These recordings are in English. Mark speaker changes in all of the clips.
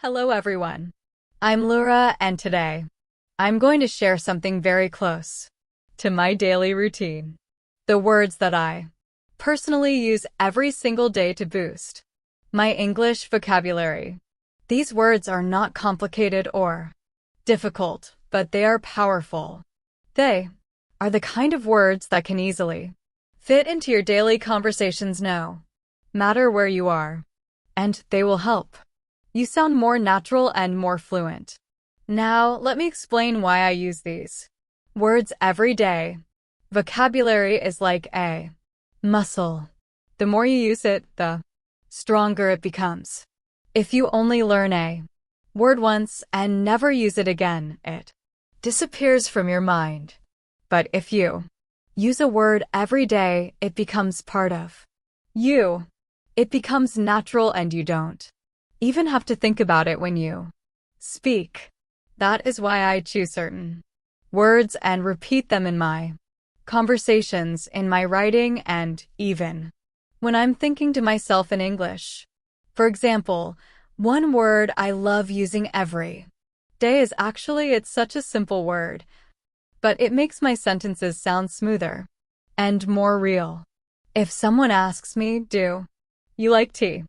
Speaker 1: Hello everyone. I'm Laura and today I'm going to share something very close to my daily routine. The words that I personally use every single day to boost my English vocabulary. These words are not complicated or difficult, but they are powerful. They are the kind of words that can easily fit into your daily conversations no matter where you are, and they will help you sound more natural and more fluent. Now, let me explain why I use these words every day. Vocabulary is like a muscle. The more you use it, the stronger it becomes. If you only learn a word once and never use it again, it disappears from your mind. But if you use a word every day, it becomes part of you. It becomes natural and you don't even have to think about it when you speak. That is why I choose certain words and repeat them in my conversations, in my writing, and even when I'm thinking to myself in English. For example, one word I love using every day is it's such a simple word, but it makes my sentences sound smoother and more real. If someone asks me, "Do you like tea?"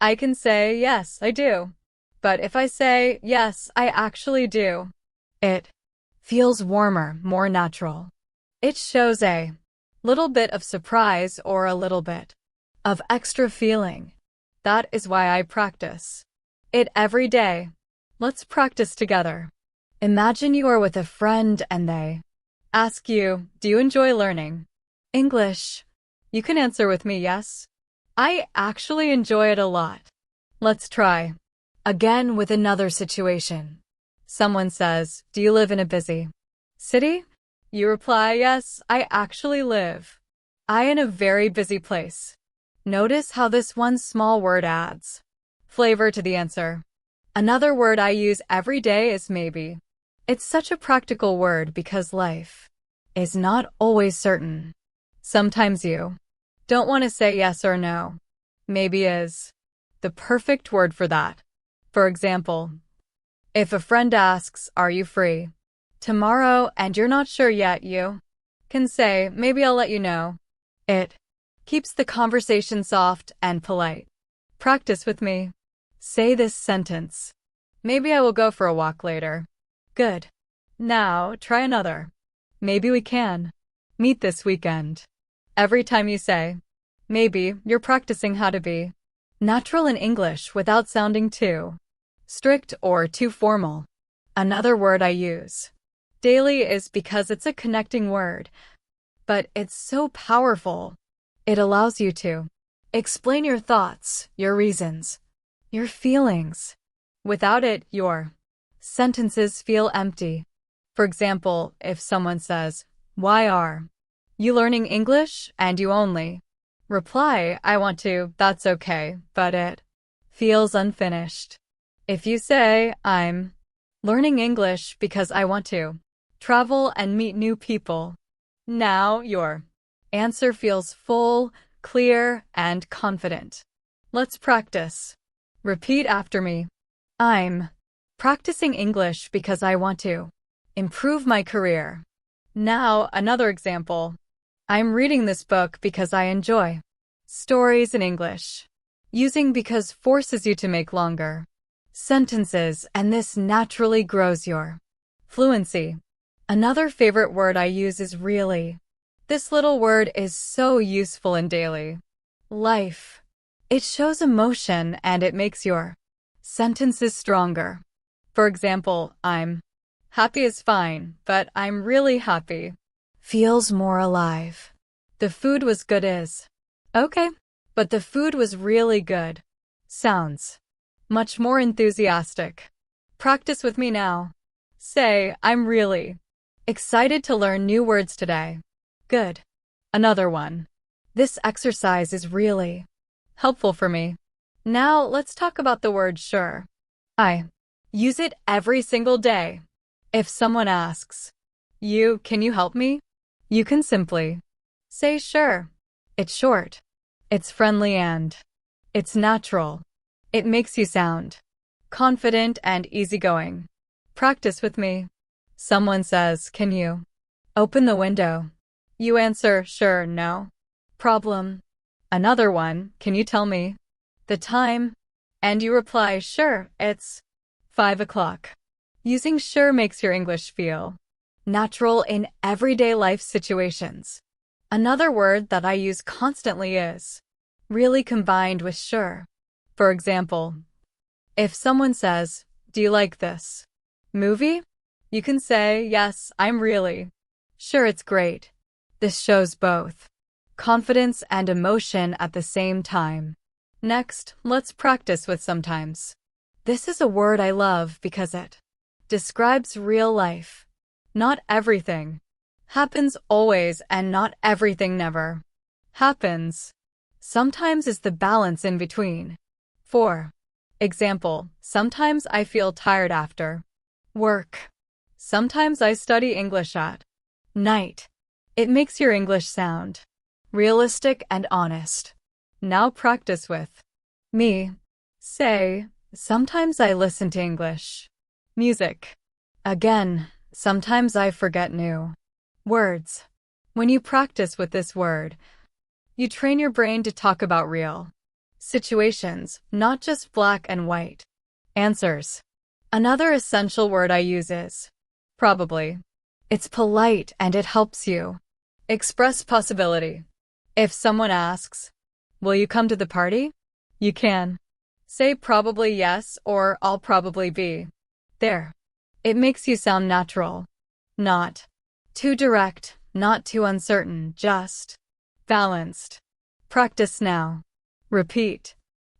Speaker 1: I can say, "Yes, I do." But if I say, "Yes, I actually do," it feels warmer, more natural. It shows a little bit of surprise or a little bit of extra feeling. That is why I practice it every day. Let's practice together. Imagine you are with a friend and they ask you, "Do you enjoy learning English?" You can answer with me, "Yes, I actually enjoy it a lot." Let's try again with another situation. Someone says, "Do you live in a busy city?" You reply, "Yes, I actually live in a very busy place." Notice how this one small word adds flavor to the answer. Another word I use every day is maybe. It's such a practical word because life is not always certain. Sometimes you don't want to say yes or no. Maybe is the perfect word for that. For example, if a friend asks, "Are you free tomorrow?" and you're not sure yet, you can say, "Maybe I'll let you know." It keeps the conversation soft and polite. Practice with me. Say this sentence. "Maybe I will go for a walk later." Good. Now, try another. "Maybe we can meet this weekend." Every time you say maybe, you're practicing how to be natural in English without sounding too strict or too formal. Another word I use daily is because it's a connecting word, but it's so powerful. It allows you to explain your thoughts, your reasons, your feelings. Without it, your sentences feel empty. For example, if someone says, "Why are you learning English?" and you only reply, "I want to," that's okay, but it feels unfinished. If you say, "I'm learning English because I want to travel and meet new people," now your answer feels full, clear, and confident. Let's practice. Repeat after me. I'm practicing English because I want to improve my career. Now, another example. I'm reading this book because I enjoy stories in English. Using because forces you to make longer sentences, and this naturally grows your fluency. Another favorite word I use is really. This little word is so useful in daily life. It shows emotion and it makes your sentences stronger. For example, "I'm happy" is fine, but "I'm really happy" feels more alive. "The food was good" is okay, but "the food was really good" sounds much more enthusiastic. Practice with me now. Say, "I'm really excited to learn new words today." Good. Another one. "This exercise is really helpful for me." Now, let's talk about the word sure. I use it every single day. If someone asks, Can you help me?" You can simply say sure. It's short. It's friendly and it's natural. It makes you sound confident and easygoing. Practice with me. Someone says, "Can you open the window?" You answer, "Sure, no problem." Another one, "Can you tell me the time?" And you reply, "Sure, it's 5 o'clock." Using sure makes your English feel natural in everyday life situations. Another word that I use constantly is really combined with sure. For example, if someone says, "Do you like this movie?" You can say, "Yes, I'm really sure it's great." This shows both confidence and emotion at the same time. Next, let's practice with sometimes. This is a word I love because it describes real life. Not everything happens always, and not everything never happens. Sometimes is the balance in between. For example, sometimes I feel tired after work. Sometimes I study English at night. It makes your English sound realistic and honest. Now practice with me. Say, sometimes I listen to English music. Again, sometimes I forget new words. When you practice with this word, you train your brain to talk about real situations, not just black and white answers. Another essential word I use is probably. It's polite and it helps you express possibility. If someone asks, "Will you come to the party?" you can say probably yes or "I'll probably be there." It makes you sound natural. Not too direct, not too uncertain, just balanced. Practice now. Repeat.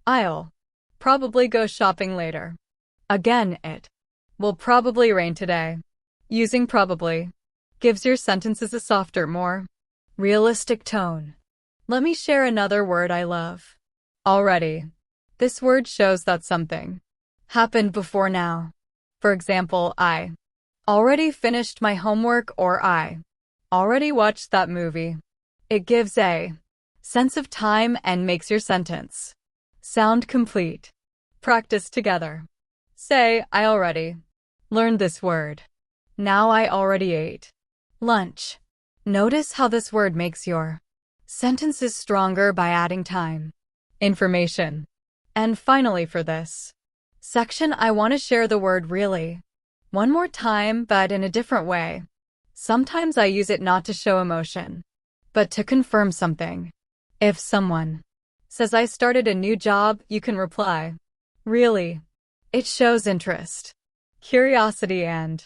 Speaker 1: I'll probably go shopping later. Again, it will probably rain today. Using probably gives your sentences a softer, more realistic tone. Let me share another word I love. Already. This word shows that something happened before now. For example, I already finished my homework, or I already watched that movie. It gives a sense of time and makes your sentence sound complete. Practice together. Say, I already learned this word. Now I already ate lunch. Notice how this word makes your sentences stronger by adding time, information. And finally, for this section, I want to share the word really one more time, but in a different way. Sometimes I use it not to show emotion, but to confirm something. If someone says, "I started a new job," you can reply, "Really?" It shows interest, curiosity, and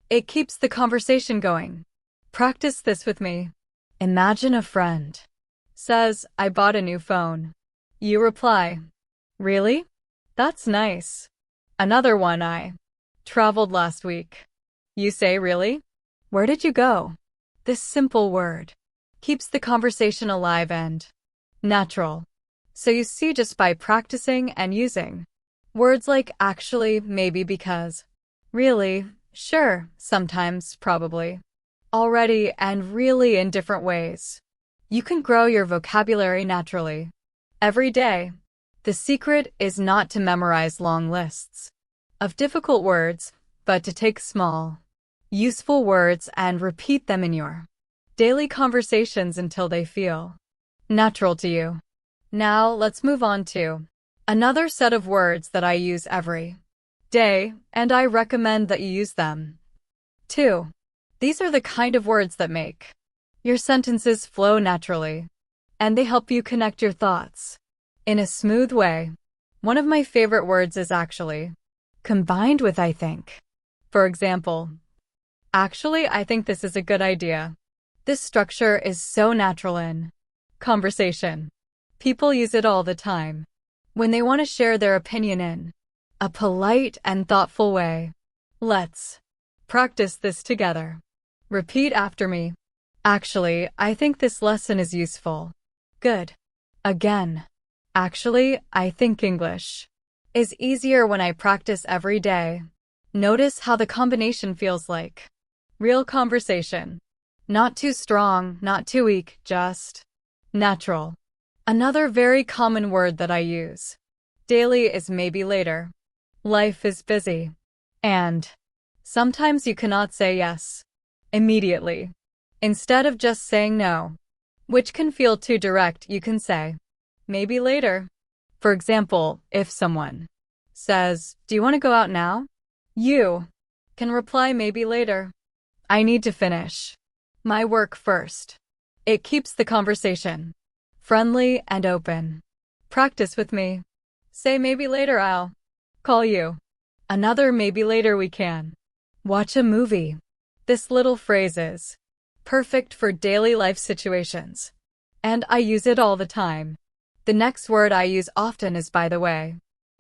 Speaker 1: it keeps the conversation going. Practice this with me. Imagine a friend says, "I bought a new phone." You reply, "Really? That's nice." Another one, "I traveled last week." You say, "Really? Where did you go?" This simple word keeps the conversation alive and natural. So you see, just by practicing and using words like actually, maybe, because, really, sure, sometimes, probably, already, and really in different ways, you can grow your vocabulary naturally. Every day. The secret is not to memorize long lists of difficult words, but to take small, useful words and repeat them in your daily conversations until they feel natural to you. Now, let's move on to another set of words that I use every day, and I recommend that you use them too. These are the kind of words that make your sentences flow naturally, and they help you connect your thoughts in a smooth way. One of my favorite words is actually, combined with I think. For example, actually, I think this is a good idea. This structure is so natural in conversation. People use it all the time when they want to share their opinion in a polite and thoughtful way. Let's practice this together. Repeat after me. Actually, I think this lesson is useful. Good. Again. Actually, I think English is easier when I practice every day. Notice how the combination feels like real conversation. Not too strong, not too weak, just natural. Another very common word that I use daily is maybe later. Life is busy. And sometimes you cannot say yes immediately. Instead of just saying no, which can feel too direct, you can say, maybe later. For example, if someone says, do you want to go out now? You can reply maybe later. I need to finish my work first. It keeps the conversation friendly and open. Practice with me. Say maybe later I'll call you. Another maybe later we can watch a movie. This little phrase is perfect for daily life situations, and I use it all the time. The next word I use often is by the way.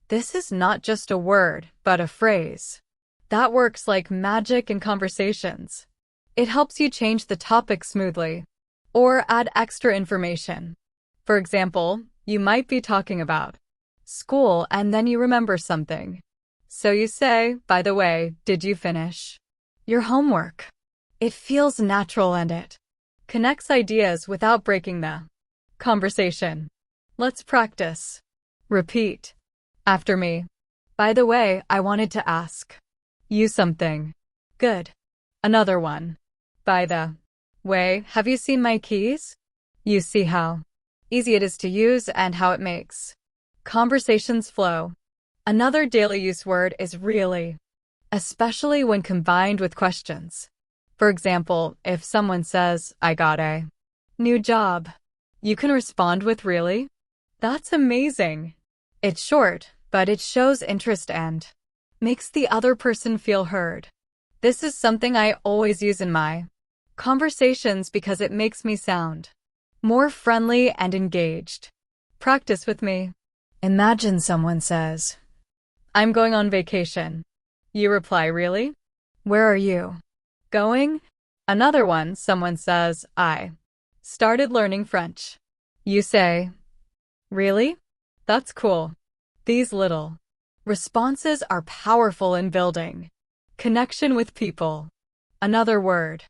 Speaker 1: This is not just a word, but a phrase that works like magic in conversations. It helps you change the topic smoothly or add extra information. For example, you might be talking about school and then you remember something. So you say, by the way, did you finish your homework? It feels natural and it connects ideas without breaking the conversation. Let's practice. Repeat after me. By the way, I wanted to ask you something. Good. Another one. By the way, have you seen my keys? You see how easy it is to use and how it makes conversations flow. Another daily use word is really, especially when combined with questions. For example, if someone says, I got a new job, you can respond with really? That's amazing. It's short, but it shows interest and makes the other person feel heard. This is something I always use in my conversations because it makes me sound more friendly and engaged. Practice with me. Imagine someone says, I'm going on vacation. You reply, really? Where are you going? Another one, someone says, I started learning French. You say, really? That's cool. These little responses are powerful in building connection with people. Another word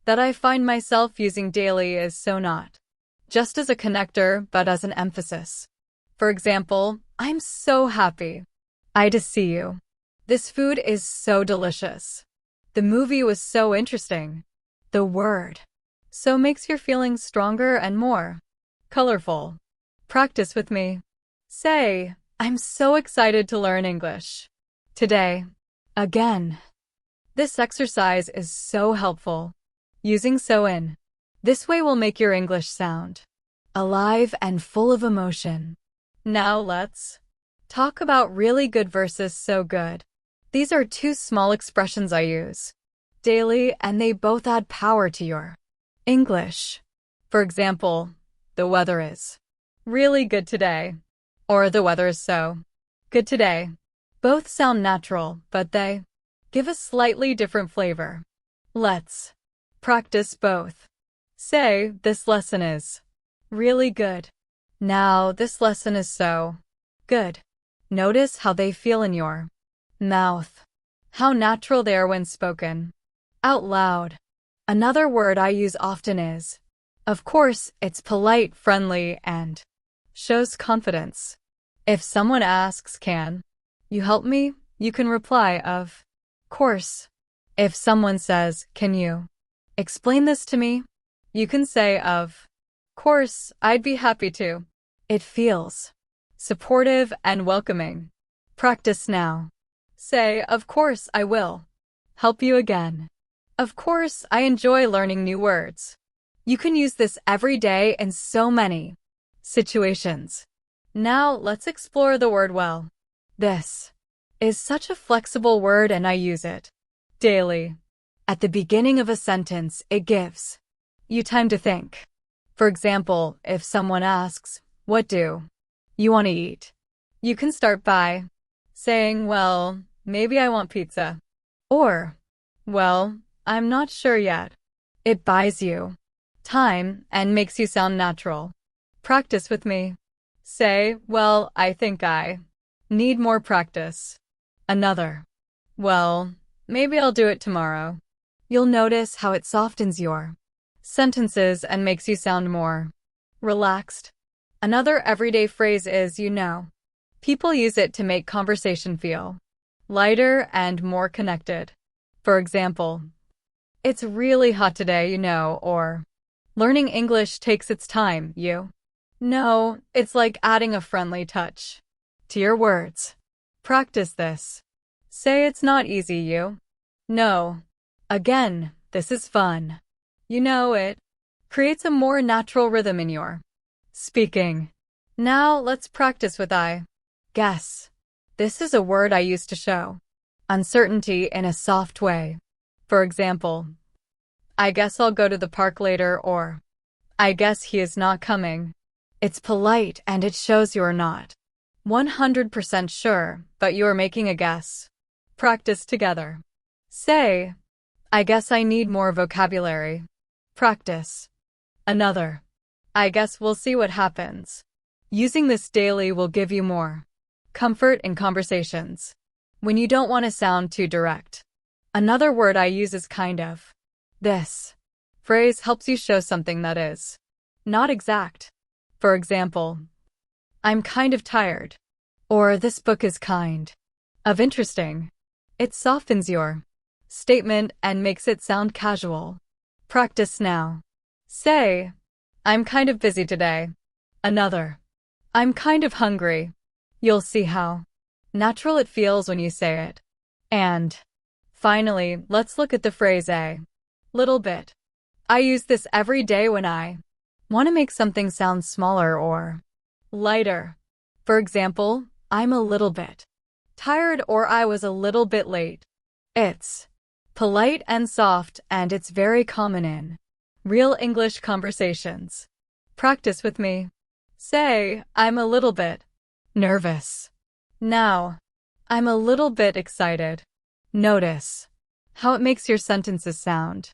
Speaker 1: that I find myself using daily is so not just as a connector, but as an emphasis. For example, I'm so happy to see you. This food is so delicious. The movie was so interesting. The word so makes your feelings stronger and more colorful. Practice with me. Say, I'm so excited to learn English today. Again. This exercise is so helpful. Using so in this way will make your English sound alive and full of emotion. Now let's talk about really good versus so good. These are two small expressions I use daily, and they both add power to your English. For example, the weather is really good today, or the weather is so good today. Both sound natural, but they give a slightly different flavor. Let's practice both. Say, this lesson is really good. Now, this lesson is so good. Notice how they feel in your mouth. How natural they are when spoken out loud. Another word I use often is, of course, it's polite, friendly, and shows confidence. If someone asks, can you help me? You can reply, of course. If someone says, can you explain this to me? You can say, of course, I'd be happy to. It feels supportive and welcoming. Practice now. Say, of course, I will help you again. Of course, I enjoy learning new words. You can use this every day in so many situations. Now, let's explore the word well. This is such a flexible word and I use it daily. At the beginning of a sentence, it gives you time to think. For example, if someone asks, what do you want to eat? You can start by saying, well, maybe I want pizza. Or, well, I'm not sure yet. It buys you time and makes you sound natural. Practice with me. Say, well, I think I need more practice. Another, well, maybe I'll do it tomorrow. You'll notice how it softens your sentences and makes you sound more relaxed. Another everyday phrase is, you know. People use it to make conversation feel lighter and more connected. For example, it's really hot today, or learning English takes its time, you know. It's like adding a friendly touch to your words. Practice this. Say it's not easy, you know. Again, this is fun. It creates a more natural rhythm in your speaking. Now let's practice with I guess. This is a word I use to show uncertainty in a soft way. For example, I guess I'll go to the park later, or I guess he is not coming. It's polite and it shows you're not 100% sure, but you're making a guess. Practice together. Say, I guess I need more vocabulary. Practice. Another. I guess we'll see what happens. Using this daily will give you more comfort in conversations when you don't want to sound too direct. Another word I use is kind of. This phrase helps you show something that is not exact. For example, I'm kind of tired. Or this book is kind of interesting. It softens your statement and makes it sound casual. Practice now. Say, I'm kind of busy today. Another. I'm kind of hungry. You'll see how natural it feels when you say it. And finally, let's look at the phrase a little bit. I use this every day when I want to make something sound smaller or lighter. For example, I'm a little bit tired, or I was a little bit late. It's polite and soft, and it's very common in real English conversations. Practice with me. Say, I'm a little bit nervous. Now, I'm a little bit excited. Notice how it makes your sentences sound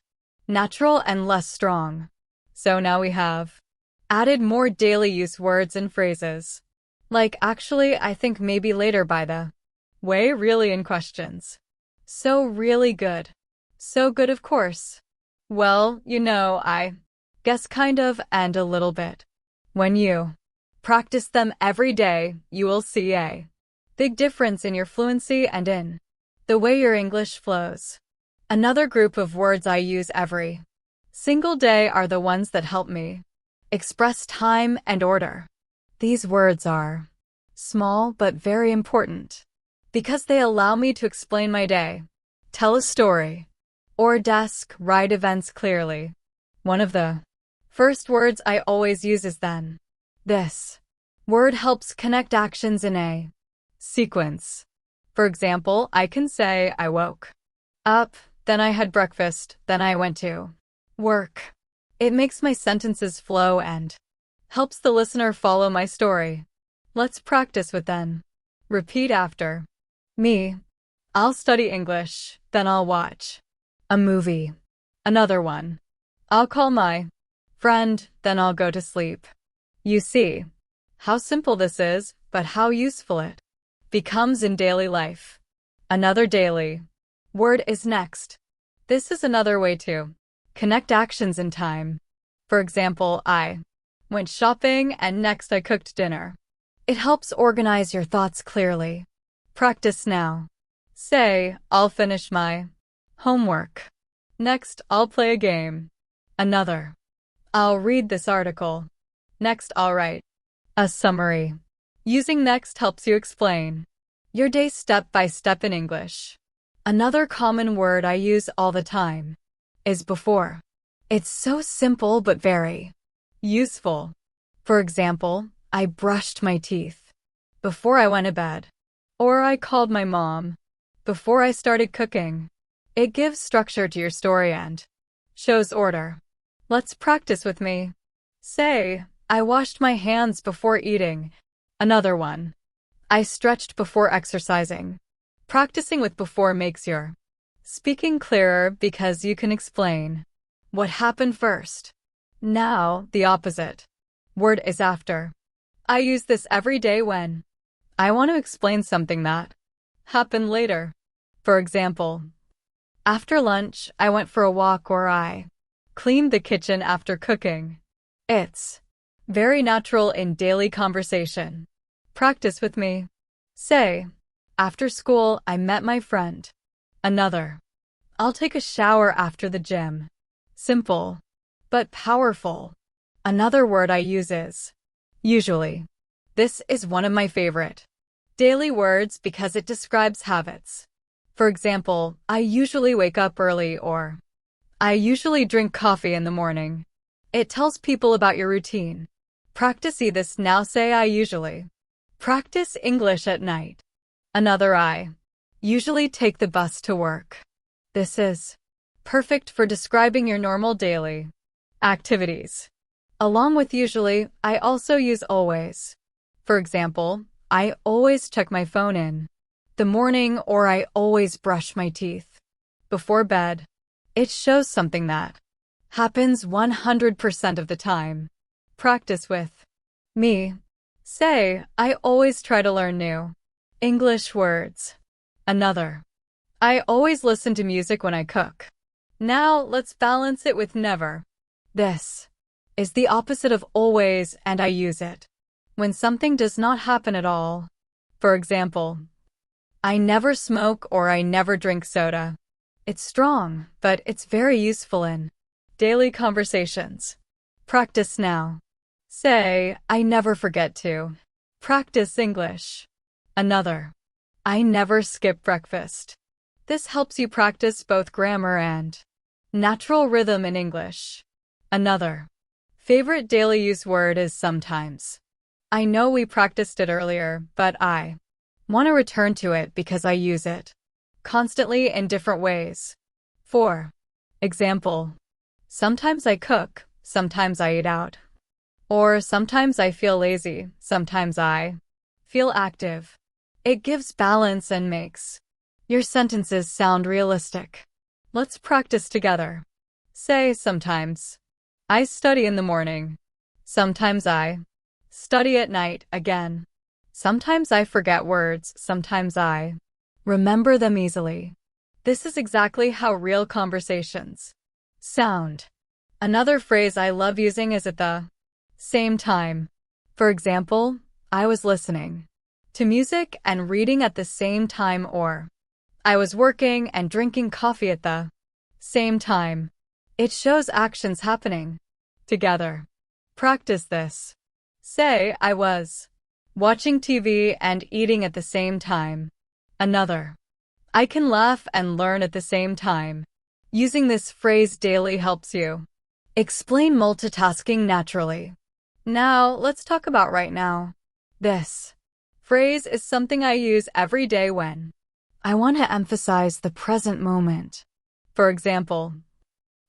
Speaker 1: natural and less strong. So now we have added more daily use words and phrases. Like actually, I think, maybe, later, by the way, really, in questions. So really good. So good, of course. Well, I guess, kind of, and a little bit. When you practice them every day, you will see a big difference in your fluency and in the way your English flows. Another group of words I use every single day are the ones that help me express time and order. These words are small but very important because they allow me to explain my day, tell a story, or write events clearly. One of the first words I always use is then. This word helps connect actions in a sequence. For example, I can say I woke up, then I had breakfast, then I went to work. It makes my sentences flow and helps the listener follow my story. Let's practice with then. Repeat after me. I'll study English, then I'll watch a movie. Another one. I'll call my friend, then I'll go to sleep. You see how simple this is, but how useful it becomes in daily life. Another daily word is next. This is another way to connect actions in time. For example, I went shopping and next I cooked dinner. It helps organize your thoughts clearly. Practice now. Say, I'll finish my homework. Next, I'll play a game. Another. I'll read this article. Next, I'll write a summary. Using next helps you explain your day step by step in English. Another common word I use all the time is before. It's so simple but very useful. For example, I brushed my teeth before I went to bed. Or I called my mom before I started cooking. It gives structure to your story and shows order. Let's practice with me. Say, I washed my hands before eating. Another one. I stretched before exercising. Practicing with before makes your speaking clearer because you can explain what happened first. Now, the opposite word is after. I use this every day when I want to explain something that happened later. For example, after lunch, I went for a walk, or I cleaned the kitchen after cooking. It's very natural in daily conversation. Practice with me. Say, After school, I met my friend. Another. I'll take a shower after the gym. Simple, but powerful. Another word I use is usually. This is one of my favorite daily words because it describes habits. For example, I usually wake up early, or I usually drink coffee in the morning. It tells people about your routine. Practice this now. Say I usually practice English at night. Another I usually take the bus to work. This is perfect for describing your normal daily activities. Along with usually, I also use always. For example, I always check my phone in the morning, or I always brush my teeth before bed. It shows something that happens 100% of the time. Practice with me. Say, I always try to learn new English words. Another. I always listen to music when I cook. Now, let's balance it with never. This is the opposite of always, and I use it when something does not happen at all. For example, I never smoke, or I never drink soda. It's strong, but it's very useful in daily conversations. Practice now. Say, I never forget to practice English. Another. I never skip breakfast. This helps you practice both grammar and natural rhythm in English. Another. Favorite daily use word is sometimes. I know we practiced it earlier, but I want to return to it because I use it constantly in different ways. For example, sometimes I cook, sometimes I eat out. Or sometimes I feel lazy, sometimes I feel active. It gives balance and makes your sentences sound realistic. Let's practice together. Say sometimes I study in the morning. Sometimes I study at night. Again. Sometimes I forget words. Sometimes I remember them easily. This is exactly how real conversations sound. Another phrase I love using is at the same time. For example, I was listening to music and reading at the same time, or I was working and drinking coffee at the same time. It shows actions happening together. Practice this. Say, I was watching TV and eating at the same time. Another. I can laugh and learn at the same time. Using this phrase daily helps you explain multitasking naturally. Now, let's talk about right now. This phrase is something I use every day when I want to emphasize the present moment. For example,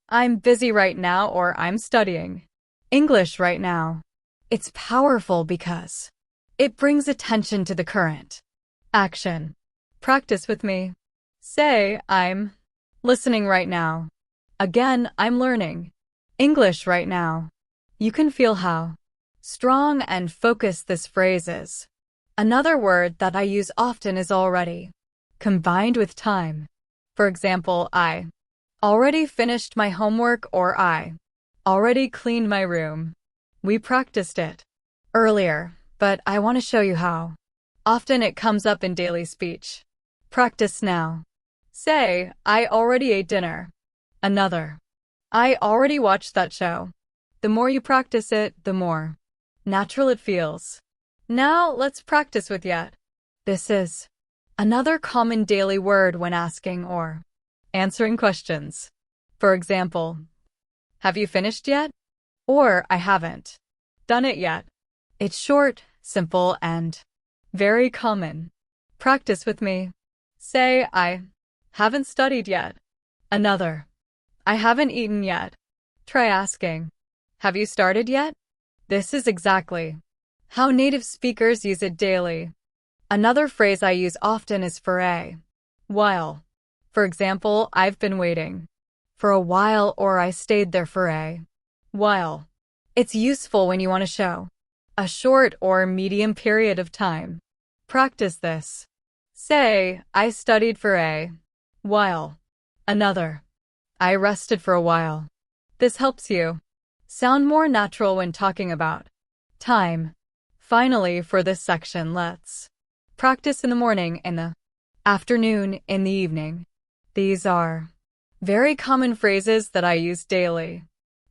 Speaker 1: I'm busy right now, or I'm studying English right now. It's powerful because it brings attention to the current action. Practice with me. Say, I'm listening right now. Again, I'm learning English right now. You can feel how strong and focused this phrase is. Another word that I use often is already, combined with time. For example, I already finished my homework, or I already cleaned my room. We practiced it earlier, but I want to show you how often it comes up in daily speech. Practice now. Say, I already ate dinner. Another. I already watched that show. The more you practice it, the more natural it feels. Now, let's practice with yet. This is another common daily word when asking or answering questions. For example, have you finished yet? Or I haven't done it yet. It's short, simple, and very common. Practice with me. Say, I haven't studied yet. Another. I haven't eaten yet. Try asking, have you started yet? This is exactly how native speakers use it daily. Another phrase I use often is for a while. For example, I've been waiting for a while, or I stayed there for a while. It's useful when you want to show a short or medium period of time. Practice this. Say, I studied for a while. Another. I rested for a while. This helps you sound more natural when talking about time. Finally, for this section, let's practice in the morning in the afternoon, in the evening. These are very common phrases that I use daily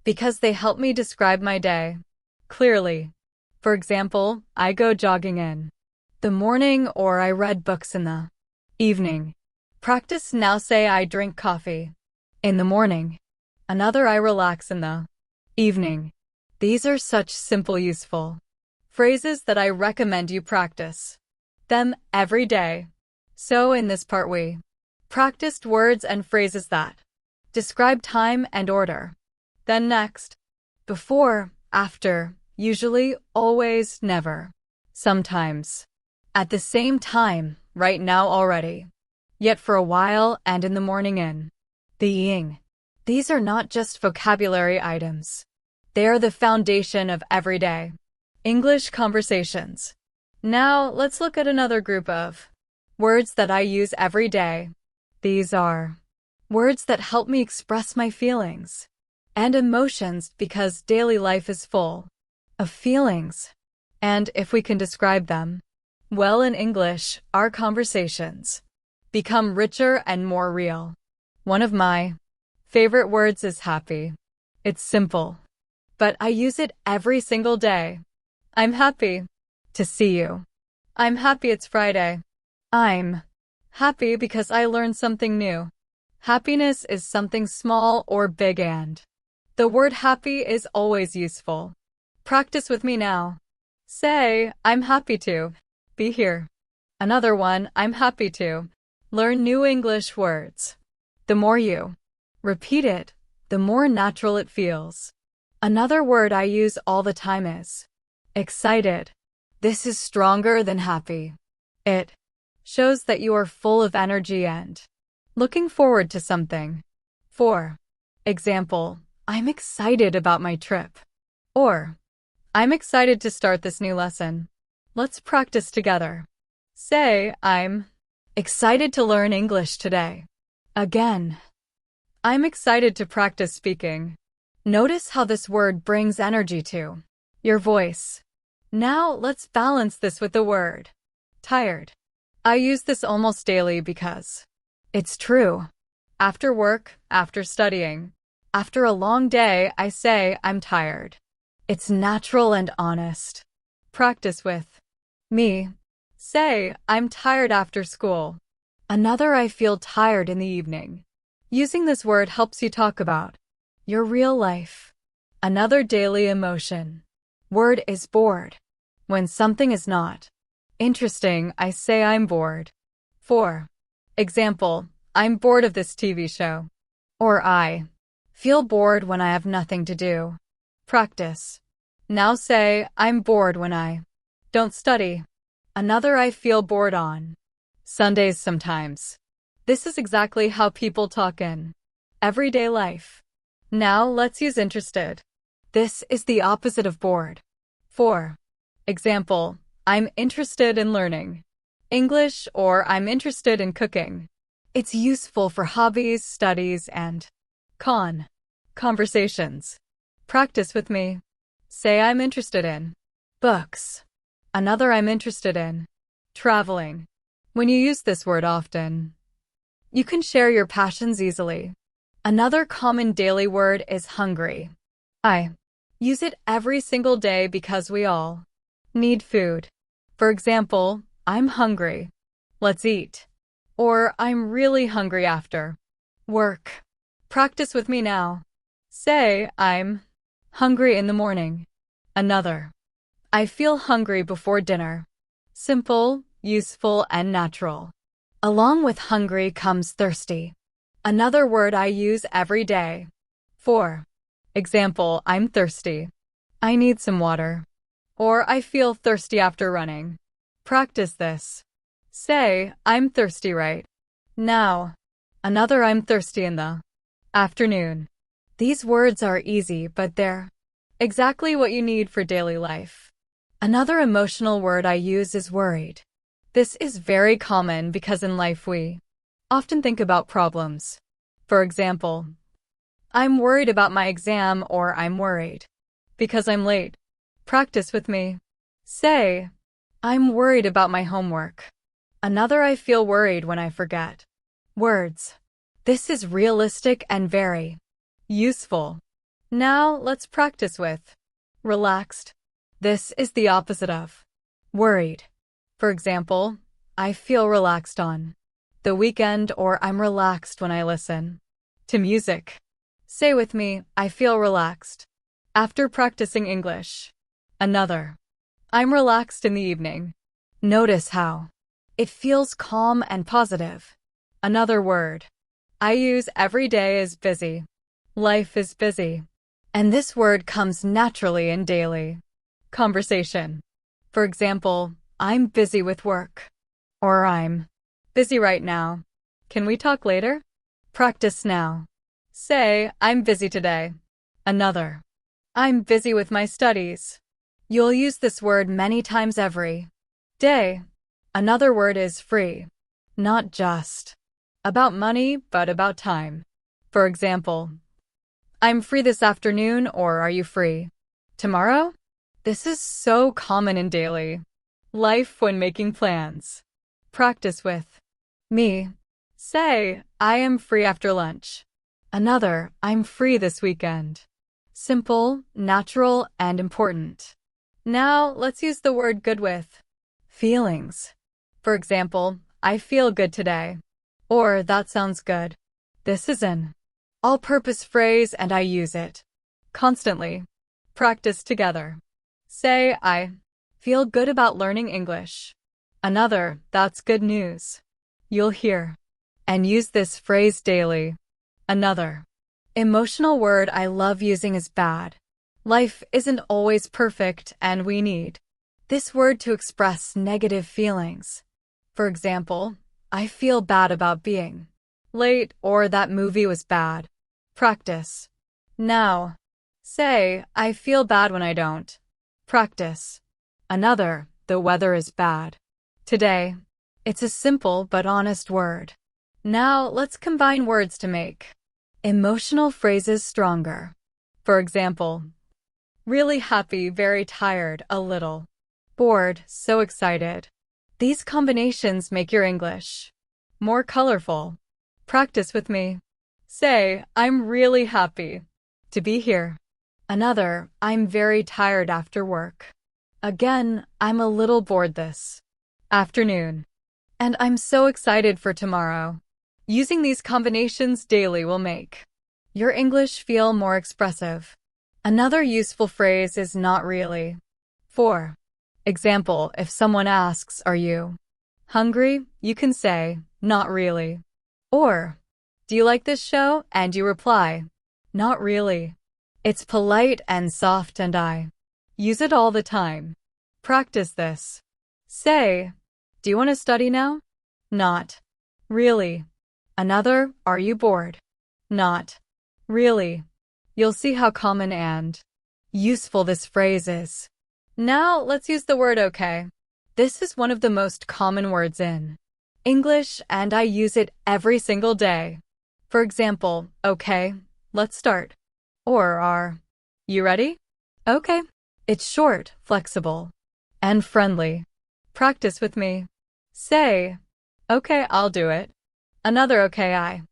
Speaker 1: because they help me describe my day clearly. For example, I go jogging in the morning, or I read books in the evening. Practice now. Say I drink coffee in the morning. Another, I relax in the evening. These are such simple, useful phrases that I recommend you practice them every day. So in this part we practiced words and phrases that describe time and order. Then next, before, after, usually, always, never, sometimes, at the same time, right now, already, yet, for a while, and in the morning, in the evening. These are not just vocabulary items. They are the foundation of everyday English conversations. Now, let's look at another group of words that I use every day. These are words that help me express my feelings and emotions because daily life is full of feelings. And if we can describe them well in English, our conversations become richer and more real. One of my favorite words is happy. It's simple, but I use it every single day. I'm happy to see you. I'm happy it's Friday. I'm happy because I learned something new. Happiness is something small or big, and the word happy is always useful. Practice with me now. Say, I'm happy to be here. Another one, I'm happy to learn new English words. The more you repeat it, the more natural it feels. Another word I use all the time is excited. This is stronger than happy. It shows that you are full of energy and looking forward to something. For example, I'm excited about my trip. Or, I'm excited to start this new lesson. Let's practice together. Say, I'm excited to learn English today. Again, I'm excited to practice speaking. Notice how this word brings energy to your voice. Now, let's balance this with the word tired. I use this almost daily because it's true. After work, after studying, after a long day, I say I'm tired. It's natural and honest. Practice with me. Say, I'm tired after school. Another, I feel tired in the evening. Using this word helps you talk about your real life. Another daily emotion word is bored. When something is not interesting, I say I'm bored. For example, I'm bored of this TV show. Or I feel bored when I have nothing to do. Practice. Now say, I'm bored when I don't study. Another, I feel bored on Sundays sometimes. This is exactly how people talk in everyday life. Now let's use interested. This is the opposite of bored. For example, I'm interested in learning English, or I'm interested in cooking. It's useful for hobbies, studies, and conversations. Practice with me. Say, I'm interested in books. Another, I'm interested in traveling. When you use this word often, you can share your passions easily. Another common daily word is hungry. I use it every single day because we all need food. For example, I'm hungry. Let's eat. Or I'm really hungry after work. Practice with me now. Say, I'm hungry in the morning. Another, I feel hungry before dinner. Simple, useful, and natural. Along with hungry comes thirsty. Another word I use every day. For example, I'm thirsty. I need some water. Or I feel thirsty after running. Practice this. Say, I'm thirsty right now. Another, I'm thirsty in the afternoon. These words are easy, but they're exactly what you need for daily life. Another emotional word I use is worried. This is very common because in life we often think about problems. For example, I'm worried about my exam, or I'm worried because I'm late. Practice with me. Say, I'm worried about my homework. Another, I feel worried when I forget. Words. This is realistic and very useful. Now let's practice with relaxed. This is the opposite of worried. For example, I feel relaxed on the weekend, or I'm relaxed when I listen to music. Say with me, I feel relaxed after practicing English. Another, I'm relaxed in the evening. Notice how it feels calm and positive. Another word I use every day is busy. Life is busy. And this word comes naturally in daily conversation. For example, I'm busy with work. Or I'm busy right now. Can we talk later? Practice now. Say, I'm busy today. Another, I'm busy with my studies. You'll use this word many times every day. Another word is free. Not just about money, but about time. For example, I'm free this afternoon, or are you free tomorrow? This is so common in daily life when making plans. Practice with me. Say, I am free after lunch. Another, I'm free this weekend. Simple, natural, and important. Now, let's use the word good with feelings. For example, I feel good today. Or, that sounds good. This is an all-purpose phrase and I use it constantly. Practice together. Say, I feel good about learning English. Another, that's good news. You'll hear and use this phrase daily. Another emotional word I love using is bad. Life isn't always perfect and we need this word to express negative feelings. For example, I feel bad about being late, or that movie was bad. Practice. Now, say, I feel bad when I don't practice. Another, the weather is bad today. It's a simple but honest word. Now, let's combine words to make emotional phrases stronger. For example, really happy, very tired, a little bored, so excited. These combinations make your English more colorful. Practice with me. Say, I'm really happy to be here. Another, I'm very tired after work. Again, I'm a little bored this afternoon. And I'm so excited for tomorrow. Using these combinations daily will make your English feel more expressive. Another useful phrase is not really. For example, if someone asks, are you hungry? You can say, not really. Or, do you like this show? And you reply, not really. It's polite and soft and I use it all the time. Practice this. Say, do you want to study now? Not really. Another, are you bored? Not really. You'll see how common and useful this phrase is. Now, let's use the word okay. This is one of the most common words in English, and I use it every single day. For example, okay, let's start. Or are you ready? Okay. It's short, flexible, and friendly. Practice with me. Say, okay, I'll do it. Another, okay, I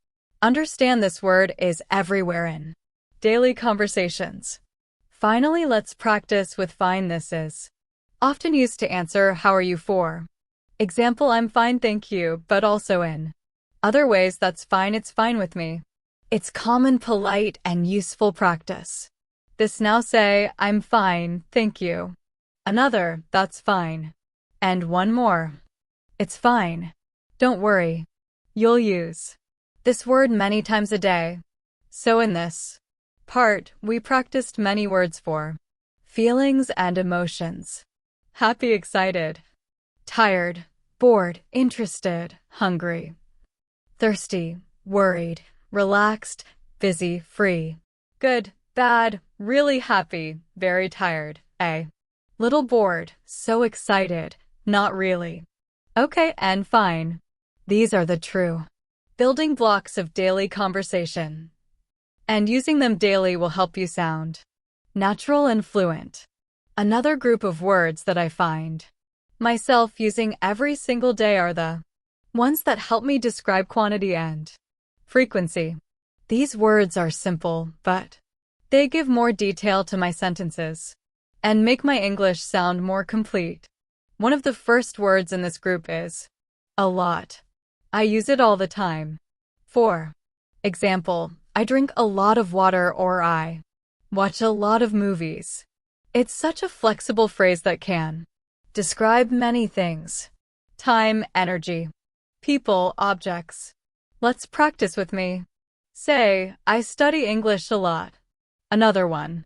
Speaker 1: understand. This word is everywhere in daily conversations. Finally, let's practice with fine. This is often used to answer, how are you for? Example, I'm fine, thank you, but also in other ways, that's fine, it's fine with me. It's common, polite, and useful practice. This now say, I'm fine, thank you. Another, that's fine. And one more. It's fine. Don't worry. You'll use this word many times a day. So in this part, we practiced many words for feelings and emotions. Happy, excited, tired, bored, interested, hungry, thirsty, worried, relaxed, busy, free, good, bad, really happy, very tired, a little bored, so excited, not really, okay, and fine. These are the true building blocks of daily conversation. And using them daily will help you sound natural and fluent. Another group of words that I find myself using every single day are the ones that help me describe quantity and frequency. These words are simple, but they give more detail to my sentences and make my English sound more complete. One of the first words in this group is a lot. I use it all the time. For example, I drink a lot of water or I watch a lot of movies. It's such a flexible phrase that can describe many things. Time, energy, people, objects. Let's practice with me. Say, I study English a lot. Another one.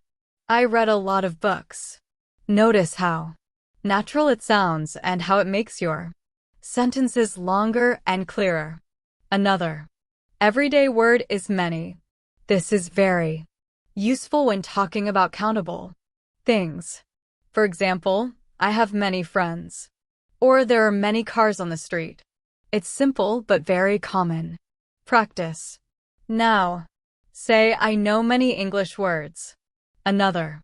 Speaker 1: I read a lot of books. Notice how natural it sounds and how it makes your sentences longer and clearer. Another everyday word is many. This is very useful when talking about countable things. For example, I have many friends. Or there are many cars on the street. It's simple but very common. Practice. Now, say I know many English words. Another.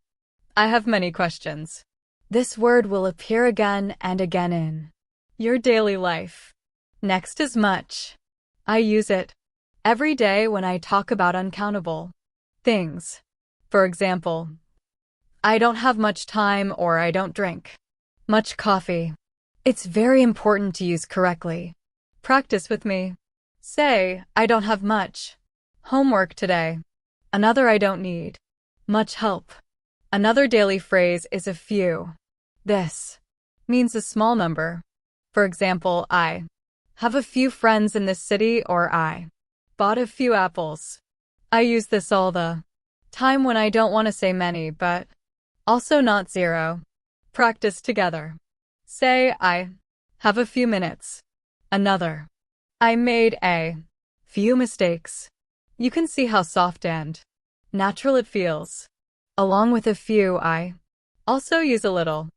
Speaker 1: I have many questions. This word will appear again and again in your daily life. Next is much. I use it every day when I talk about uncountable things. For example, I don't have much time or I don't drink much coffee. It's very important to use correctly. Practice with me. Say, I don't have much homework today. Another, I don't need much help. Another daily phrase is a few. This means a small number. For example, I have a few friends in this city or I bought a few apples. I use this all the time when I don't want to say many, but also not zero. Practice together. Say, I have a few minutes. Another. I made a few mistakes. You can see how soft and natural it feels. Along with a few, I also use a little.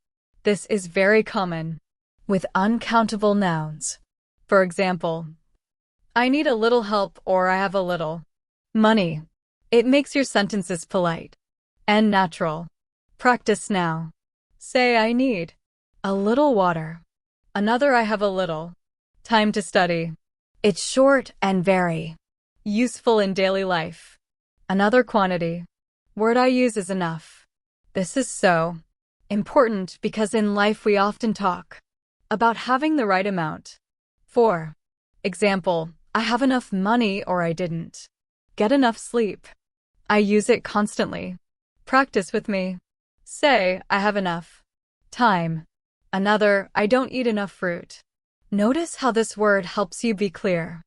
Speaker 1: This is very common with uncountable nouns. For example, I need a little help or I have a little money. It makes your sentences polite and natural. Practice now. Say, I need a little water. Another, I have a little time to study. It's short and very useful in daily life. Another, quantity. Word I use is enough. This is so important because in life we often talk about having the right amount. For example, I have enough money or I didn't get enough sleep. I use it constantly. Practice with me. Say, I have enough time. Another, I don't eat enough fruit. Notice how this word helps you be clear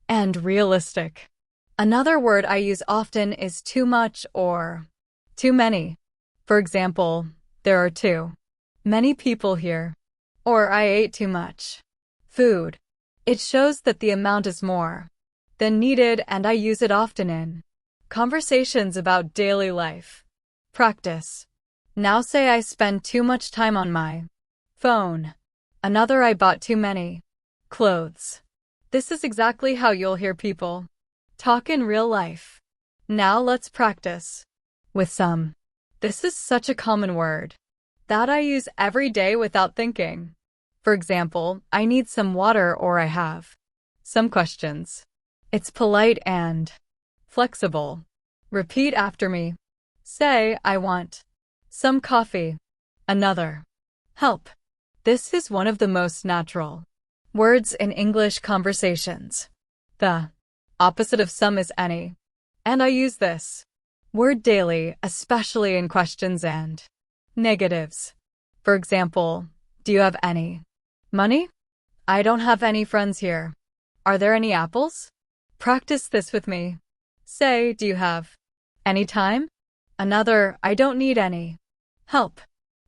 Speaker 1: and realistic. Another word I use often is too much or too many. For example, there are too many people here. Or I ate too much food. It shows that the amount is more than needed and I use it often in conversations about daily life. Practice. Now say I spend too much time on my phone. Another, I bought too many clothes. This is exactly how you'll hear people talk in real life. Now let's practice with some. This is such a common word that I use every day without thinking. For example, I need some water or I have some questions. It's polite and flexible. Repeat after me. Say, I want some coffee. Another. Help. This is one of the most natural words in English conversations. The opposite of some is any. And I use this word daily, especially in questions and negatives. For example, do you have any money? I don't have any friends here. Are there any apples? Practice this with me. Say, do you have any time? Another, I don't need any help.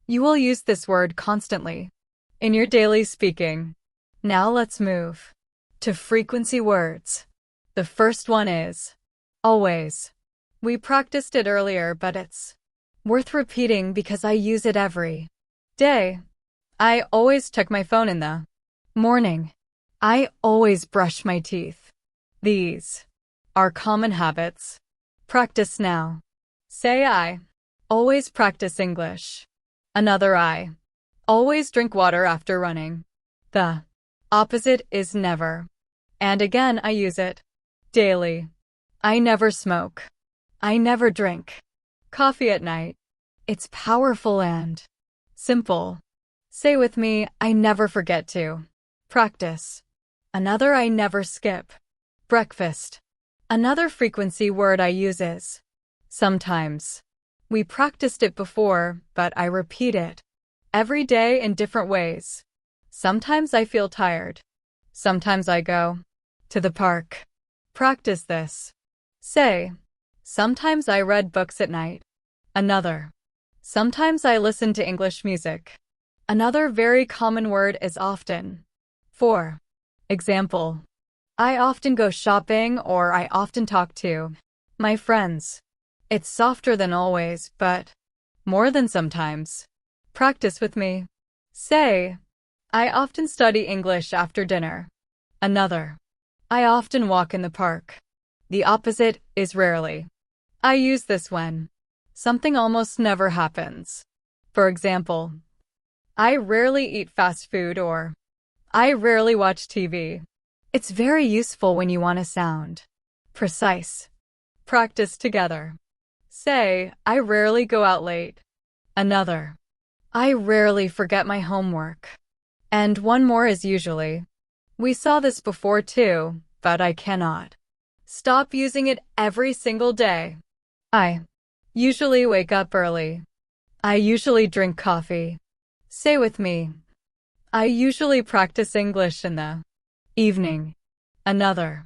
Speaker 1: You will use this word constantly in your daily speaking. Now let's move to frequency words. The first one is always. We practiced it earlier, but it's worth repeating because I use it every day. I always check my phone in the morning. I always brush my teeth. These are common habits. Practice now. Say, I always practice English. Another, I Always drink water after running. The opposite is never. And again, I use it daily. I never smoke. I never drink coffee at night. It's powerful and simple. Say with me, I never forget to practice. Another I never skip. Breakfast. Another frequency word I use is sometimes. We practiced it before, but I repeat it every day in different ways. Sometimes I feel tired. Sometimes I go to the park. Practice this. Say, sometimes I read books at night. Another. Sometimes I listen to English music. Another very common word is often. For example, I often go shopping or I often talk to my friends. It's softer than always, but more than sometimes. Practice with me. Say, I often study English after dinner. Another. I often walk in the park. The opposite is rarely. I use this when something almost never happens. For example, I rarely eat fast food or I rarely watch TV. It's very useful when you want to sound precise. Practice together. Say, I rarely go out late. Another. I rarely forget my homework. And one more is usually. We saw this before too, but I cannot stop using it every single day. I usually wake up early. I usually drink coffee. Say with me. I usually practice English in the evening. Another.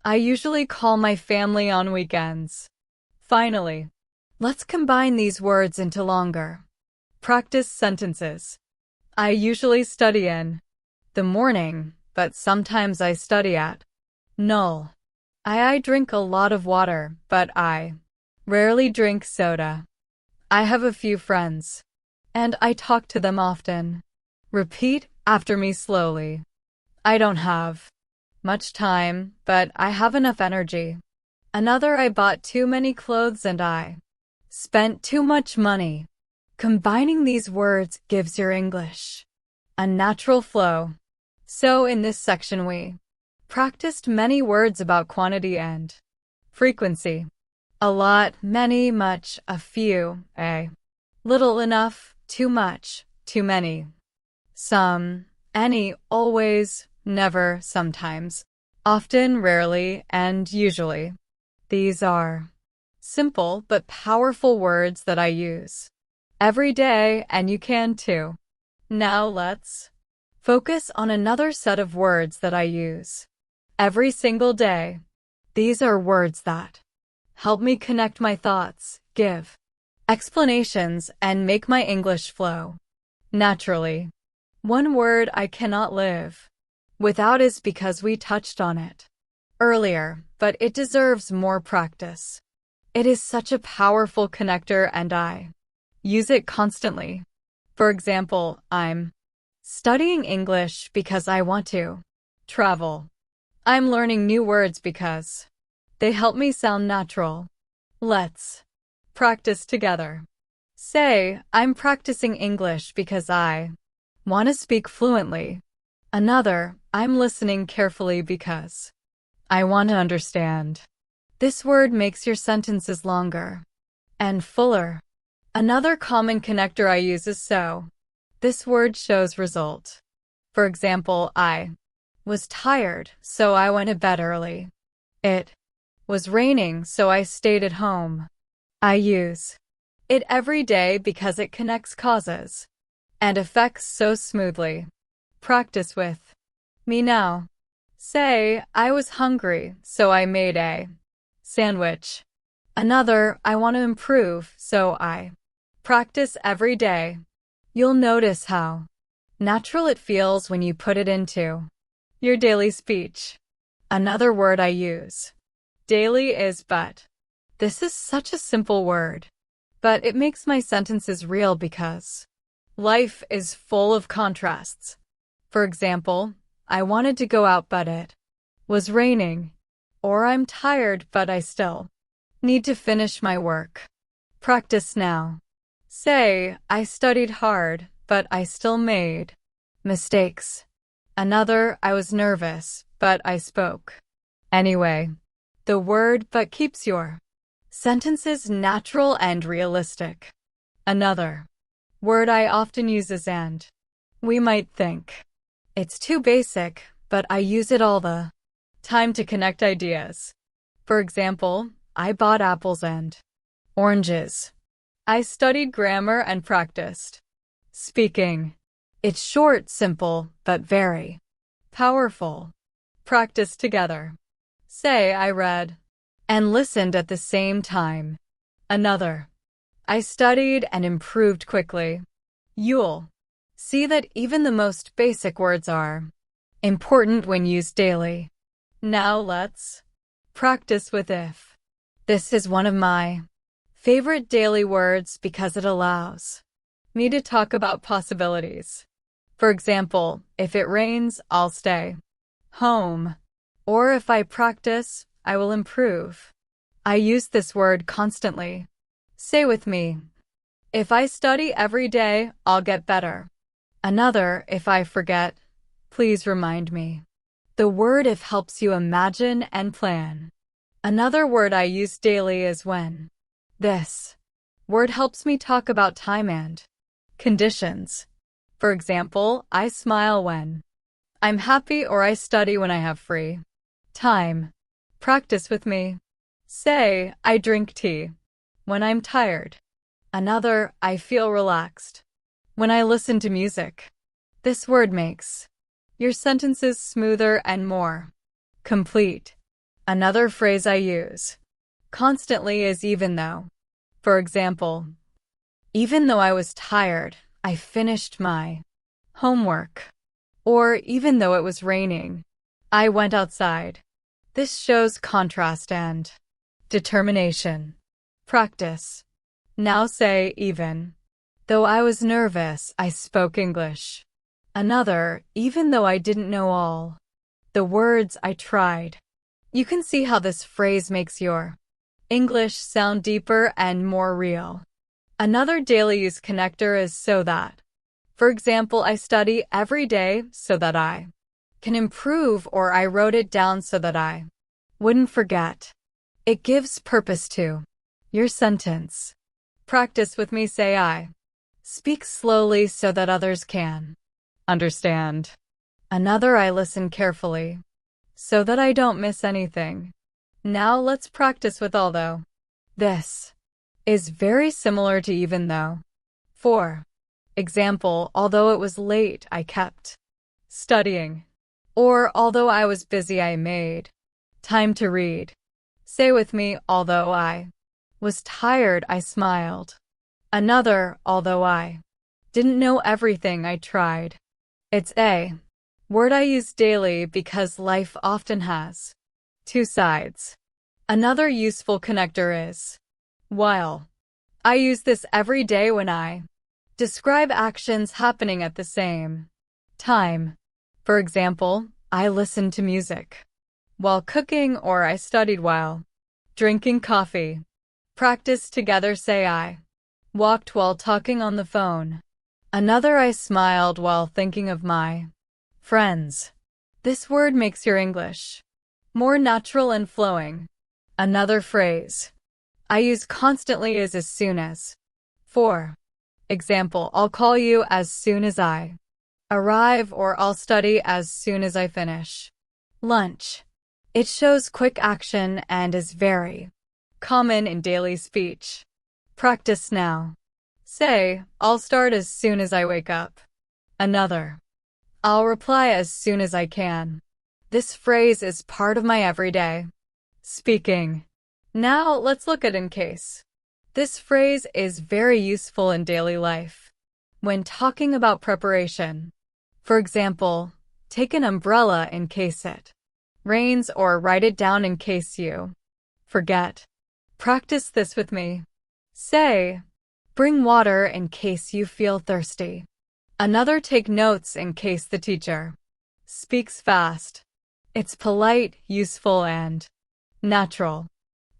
Speaker 1: I usually call my family on weekends. Finally, let's combine these words into longer practice sentences. I usually study in the morning, but sometimes I study at null. I drink a lot of water, but I rarely drink soda. I have a few friends, and I talk to them often. Repeat after me slowly. I don't have much time, but I have enough energy. Another, I bought too many clothes and I spent too much money. Combining these words gives your English a natural flow. So in this section we practiced many words about quantity and frequency. A lot, many, much, a few, a little, enough, too much, too many. Some, any, always, never, sometimes, often, rarely, and usually. These are simple but powerful words that I use every day, and you can too. Now let's focus on another set of words that I use every single day. These are words that help me connect my thoughts, give explanations, and make my English flow naturally. One word I cannot live without is because we touched on it earlier, but it deserves more practice. It is such a powerful connector and I use it constantly. For example, I'm studying English because I want to travel. I'm learning new words because they help me sound natural. Let's practice together. Say, I'm practicing English because I want to speak fluently. Another, I'm listening carefully because I want to understand. This word makes your sentences longer and fuller. Another common connector I use is so. This word shows result. For example, I was tired, so I went to bed early. It was raining, so I stayed at home. I use it every day because it connects causes and effects so smoothly. Practice with me now. Say, I was hungry, so I made a sandwich. Another, I want to improve, so I practice every day. You'll notice how natural it feels when you put it into your daily speech. Another word I use daily is but. This is such a simple word, but it makes my sentences real because life is full of contrasts. For example, I wanted to go out but it was raining. Or I'm tired but I still need to finish my work. Practice now. Say, I studied hard, but I still made mistakes. Another, I was nervous, but I spoke anyway. The word but keeps your sentences natural and realistic. Another word I often use is and. We might think it's too basic, but I use it all the time to connect ideas. For example, I bought apples and oranges. I studied grammar and practiced speaking. It's short, simple, but very powerful. Practice together. Say, I read and listened at the same time. Another, I studied and improved quickly. You'll see that even the most basic words are important when used daily. Now let's practice with if. This is one of my favorite daily words because it allows me to talk about possibilities. For example, if it rains, I'll stay home. Or if I practice, I will improve. I use this word constantly. Say with me, if I study every day, I'll get better. Another, if I forget, please remind me. The word if helps you imagine and plan. Another word I use daily is when. This word helps me talk about time and conditions. For example, I smile when I'm happy or I study when I have free time. Practice with me. Say, I drink tea when I'm tired. Another, I feel relaxed when I listen to music. This word makes your sentences smoother and more complete. Another phrase I use constantly is even though. For example, even though I was tired, I finished my homework. Or even though it was raining, I went outside. This shows contrast and determination. Practice. Now say, even though I was nervous, I spoke English. Another, even though I didn't know all the words, I tried. You can see how this phrase makes your English sound deeper and more real. Another daily use connector is so that. For example, I study every day so that I can improve, or I wrote it down so that I wouldn't forget. It gives purpose to your sentence. Practice with me. Say, I speak slowly so that others can understand. Another, I listen carefully so that I don't miss anything. Now let's practice with although. This is very similar to even though. For example, although it was late, I kept studying. Or although I was busy, I made time to read. Say with me, although I was tired, I smiled. Another, although I didn't know everything, I tried. It's a word I use daily because life often has two sides. Another useful connector is while. I use this every day when I describe actions happening at the same time. For example, I listened to music while cooking, or I studied while drinking coffee. Practice together. Say, I walked while talking on the phone. Another, I smiled while thinking of my friends. This word makes your English more natural and flowing. Another phrase I use constantly is as soon as. For example, I'll call you as soon as I arrive, or I'll study as soon as I finish lunch. It shows quick action and is very common in daily speech. Practice now. Say, I'll start as soon as I wake up. Another, I'll reply as soon as I can. This phrase is part of my everyday speaking. Now let's look at in case. This phrase is very useful in daily life when talking about preparation. For example, take an umbrella in case it rains, or write it down in case you forget. Practice this with me. Say, bring water in case you feel thirsty. Another, take notes in case the teacher speaks fast. It's polite, useful, and natural.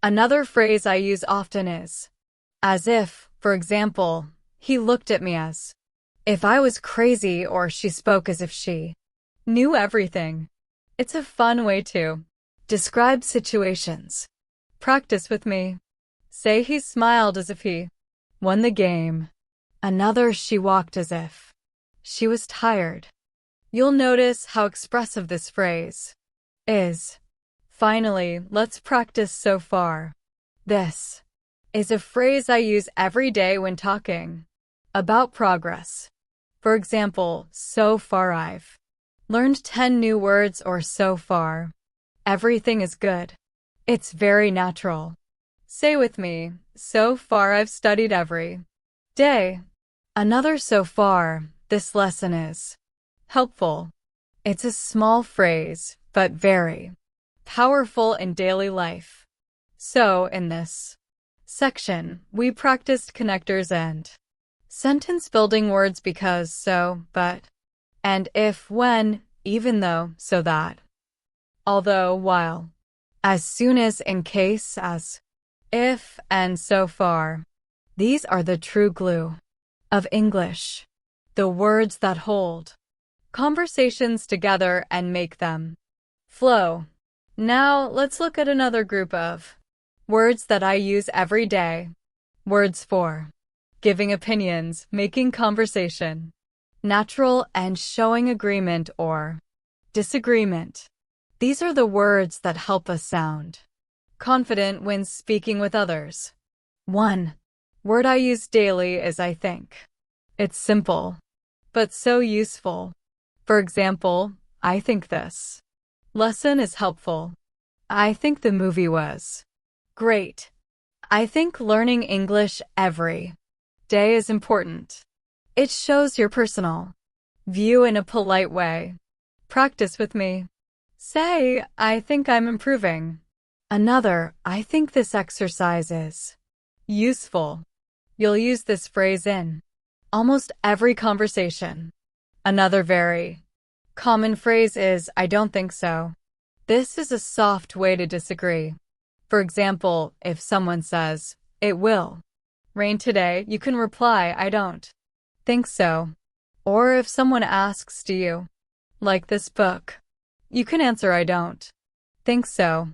Speaker 1: Another phrase I use often is as if. For example, he looked at me as If I was crazy or she spoke as if she knew everything. It's a fun way to describe situations. Practice with me. Say he smiled as if he won the game. Another, she walked as if she was tired. You'll notice how expressive this phrase is. Finally, let's practice so far. This is a phrase I use every day when talking about progress. For example, so far I've learned 10 new words, or so far everything is good. It's very natural. Say with me, so far I've studied every day. Another, so far, this lesson is helpful. It's a small phrase, but very powerful in daily life. So, in this section, we practiced connectors and sentence building words because, so, but, and if, when, even though, so that, although, while, as soon as, in case, as, if, and so far. These are the true glue of English, the words that hold conversations together and make them flow. Now, let's look at another group of words that I use every day. Words for giving opinions, making conversation natural, and showing agreement or disagreement. These are the words that help us sound confident when speaking with others. One word I use daily is I think. It's simple, but so useful. For example, I think this lesson is helpful. I think the movie was great. I think learning English every day is important. It shows your personal view in a polite way. Practice with me. Say, I think I'm improving. Another, I think this exercise is useful. You'll use this phrase in almost every conversation. Another very common phrase is, I don't think so. This is a soft way to disagree. For example, if someone says, it will rain today, you can reply, I don't think so. Or if someone asks, do you like this book? You can answer, I don't think so.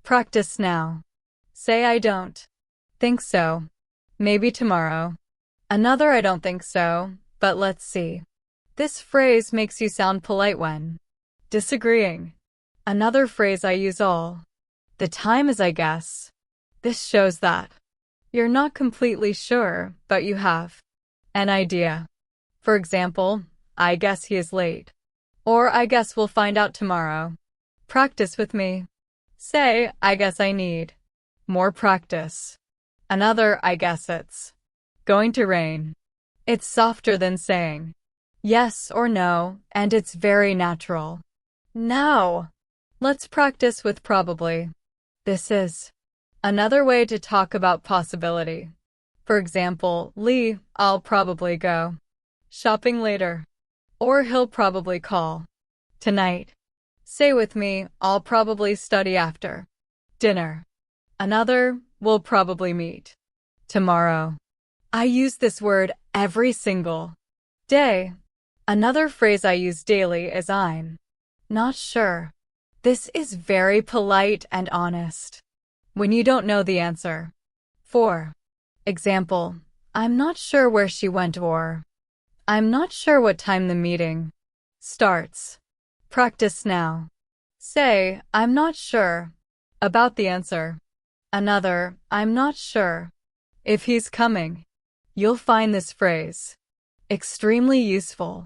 Speaker 1: Practice now. Say, I don't think so. Maybe tomorrow. Another, I don't think so, but let's see. This phrase makes you sound polite when disagreeing. Another phrase I use all the time is I guess. This shows that you're not completely sure, but you have an idea. For example, I guess he is late. Or I guess we'll find out tomorrow. Practice with me. Say, I guess I need more practice. Another, I guess it's going to rain. It's softer than saying yes or no, and it's very natural. Now, let's practice with probably. This is another way to talk about possibility. For example, Lee, I'll probably go shopping later. Or he'll probably call tonight. Say with me, I'll probably study after dinner. Another, we'll probably meet tomorrow. I use this word every single day. Another phrase I use daily is I'm not sure. This is very polite and honest when you don't know the answer. For example, I'm not sure where she went, or I'm not sure what time the meeting starts. Practice now. Say, I'm not sure about the answer. Another, I'm not sure if he's coming. You'll find this phrase extremely useful.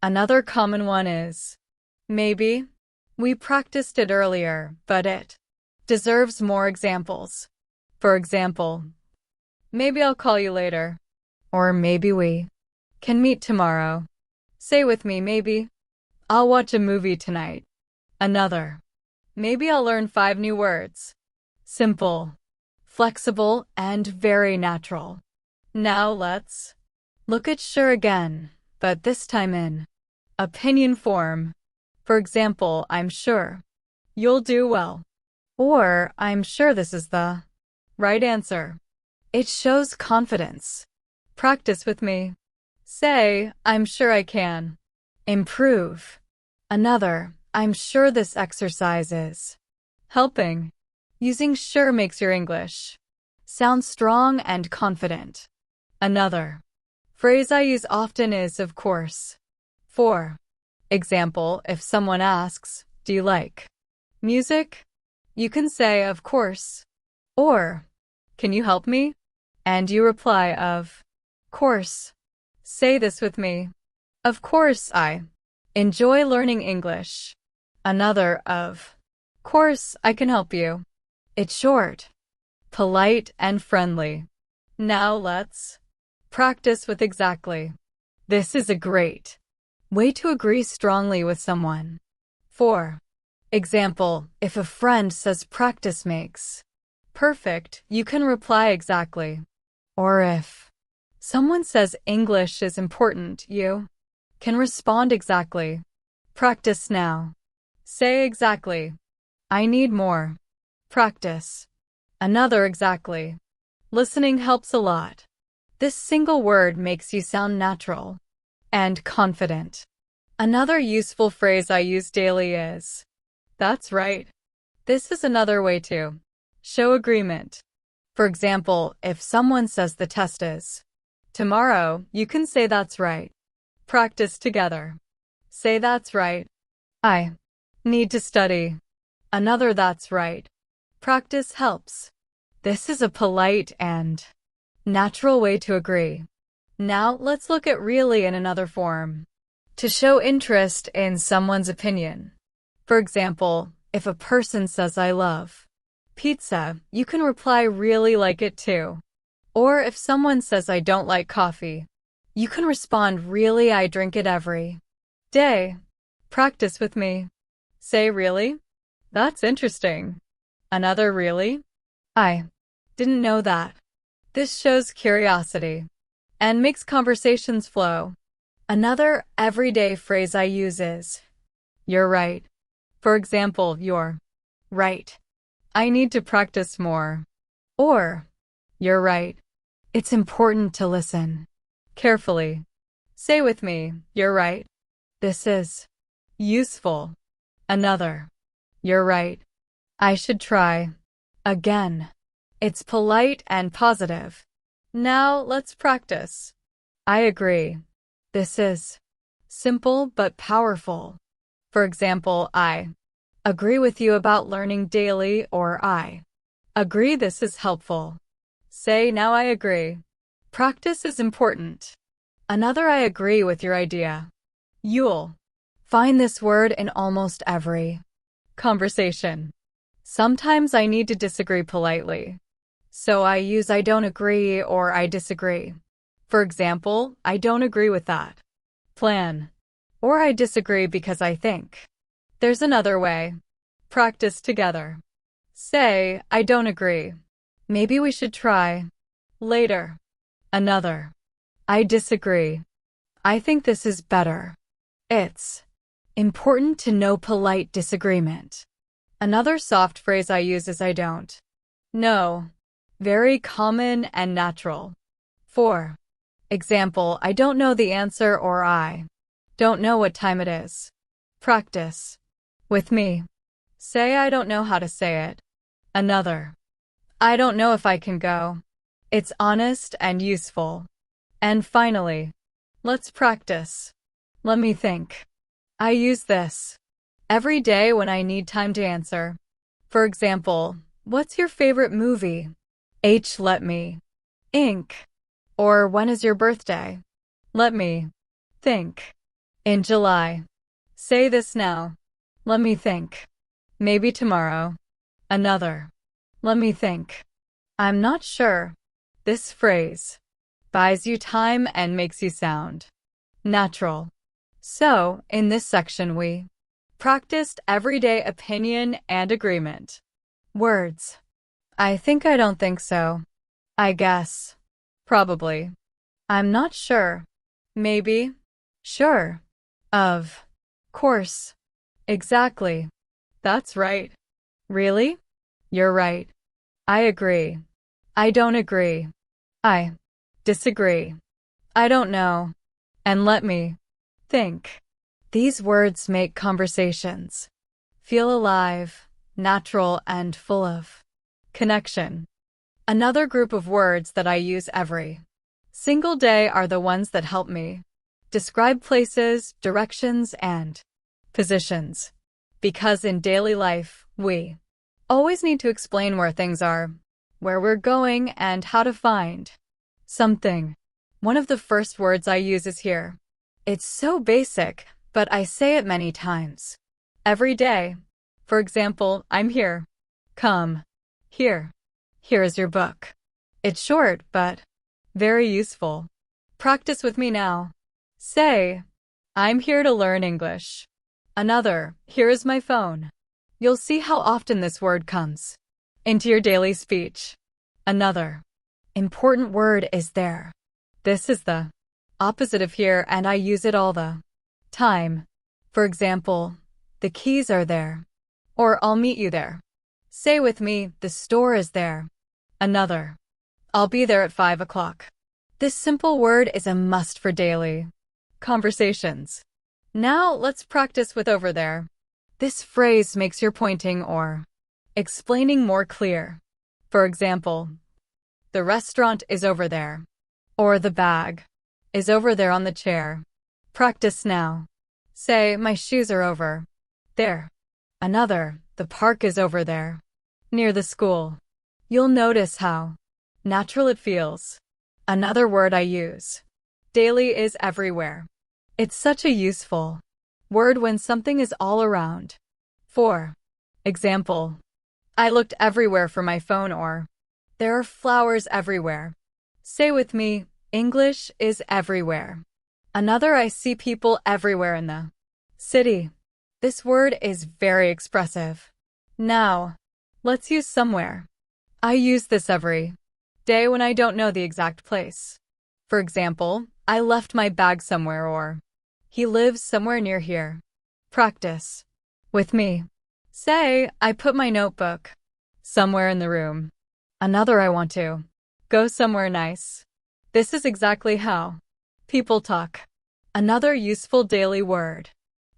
Speaker 1: Another common one is maybe. We practiced it earlier, but it deserves more examples. For example, maybe I'll call you later. Or maybe we can meet tomorrow. Say with me, maybe I'll watch a movie tonight. Another, maybe I'll learn 5 new words. Simple, flexible, and very natural. Now let's look at sure again, but this time in opinion form. For example, I'm sure you'll do well. Or I'm sure this is the right answer. It shows confidence. Practice with me. Say, I'm sure I can. Improve. Another, I'm sure this exercise is helping. Using sure makes your English sound strong and confident. Another phrase I use often is of course. For example, if someone asks, do you like music? You can say, of course. Or, can you help me? And you reply of course. Say this with me. Of course, I enjoy learning English. Another of course, I can help you. It's short, polite, and friendly. Now let's practice with exactly. This is a great way to agree strongly with someone. For example, if a friend says practice makes perfect, you can reply exactly. Or if someone says English is important, you can respond exactly. Practice now. Say exactly. I need more practice. Another exactly. Listening helps a lot. This single word makes you sound natural and confident. Another useful phrase I use daily is, that's right. This is another way to show agreement. For example, if someone says the test is tomorrow, you can say that's right. Practice together. Say that's right. I need to study. Another that's right. Practice helps. This is a polite and natural way to agree. Now let's look at really in another form. To show interest in someone's opinion. For example, if a person says I love pizza, you can reply really like it too. Or if someone says I don't like coffee, you can respond really I drink it every day. Practice with me. Say really? That's interesting. Another really? I didn't know that. This shows curiosity and makes conversations flow. Another everyday phrase I use is, you're right. For example, you're right. I need to practice more. Or, you're right. It's important to listen carefully. Say with me, you're right. This is useful. Another, you're right. I should try again. It's polite and positive. Now let's practice. I agree. This is simple but powerful. For example, I agree with you about learning daily, or I agree this is helpful. Say now I agree. Practice is important. Another I agree with your idea. You'll find this word in almost every conversation. Sometimes I need to disagree politely. So I use I don't agree or I disagree. For example, I don't agree with that plan. Or I disagree because I think there's another way. Practice together. Say, I don't agree. Maybe we should try later. Another. I disagree. I think this is better. It's important to know polite disagreement. Another soft phrase I use is I don't know. Very common and natural. For example, I don't know the answer, or I don't know what time it is. Practice with me. Say I don't know how to say it. Another. I don't know if I can go. It's honest and useful. And finally, let's practice. Let me think. I use this every day when I need time to answer. For example, what's your favorite movie? Let me ink. Or when is your birthday? Let me think. In July. Say this now. Let me think. Maybe tomorrow. Another. Let me think. I'm not sure. This phrase buys you time and makes you sound natural. So, in this section we practiced everyday opinion and agreement. Words. I think I don't think so. I guess. Probably. I'm not sure. Maybe. Sure. Of course. Exactly. That's right. Really? You're right. I agree. I don't agree. I disagree. I don't know. and let me think. These words make conversations feel alive, natural, and full of connection. Another group of words that I use every single day are the ones that help me describe places, directions, and positions. Because in daily life, we always need to explain where things are, where we're going, and how to find something. One of the first words I use is here. It's so basic, but I say it many times every day. For example, I'm here. Come. Here. Here is your book. It's short, but very useful. Practice with me now. Say, I'm here to learn English. Another, here is my phone. You'll see how often this word comes into your daily speech. Another important word is there. This is the opposite of here, and I use it all the time. For example, the keys are there. Or I'll meet you there. Say with me, the store is there. Another, I'll be there at 5 o'clock. This simple word is a must for daily conversations. Now let's practice with over there. This phrase makes your pointing or explaining more clear. For example, the restaurant is over there. Or the bag is over there on the chair. Practice now. Say, my shoes are over there. Another, the park is over there, near the school. You'll notice how natural it feels. Another word I use daily is everywhere. It's such a useful word when something is all around. For example, I looked everywhere for my phone, or there are flowers everywhere. Say with me, English is everywhere. Another, I see people everywhere in the city. This word is very expressive. Now, let's use somewhere. I use this every day when I don't know the exact place. For example, I left my bag somewhere, or he lives somewhere near here. Practice with me. Say, I put my notebook somewhere in the room. Another, I want to go somewhere nice. This is exactly how people talk. Another useful daily word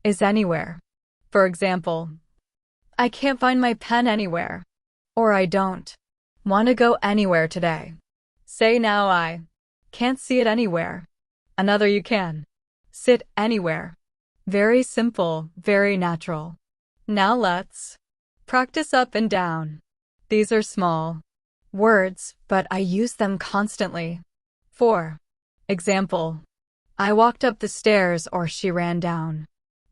Speaker 1: is anywhere. For example, I can't find my pen anywhere. Or I don't want to go anywhere today. Say now, I can't see it anywhere. Another, you can sit anywhere. Very simple, very natural. Now let's practice up and down. These are small words, but I use them constantly. For example, I walked up the stairs, or she ran down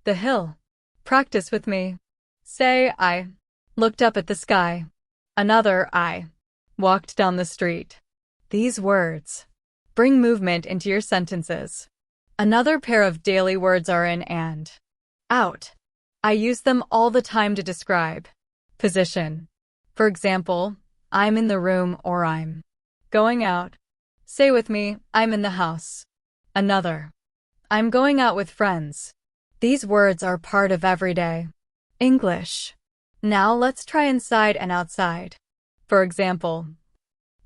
Speaker 1: the hill. Practice with me. Say, I looked up at the sky. Another, I walked down the street. These words bring movement into your sentences. Another pair of daily words are in and out. I use them all the time to describe position. For example, I'm in the room, or I'm going out. Say with me, I'm in the house. Another, I'm going out with friends. These words are part of everyday English. Now let's try inside and outside. For example,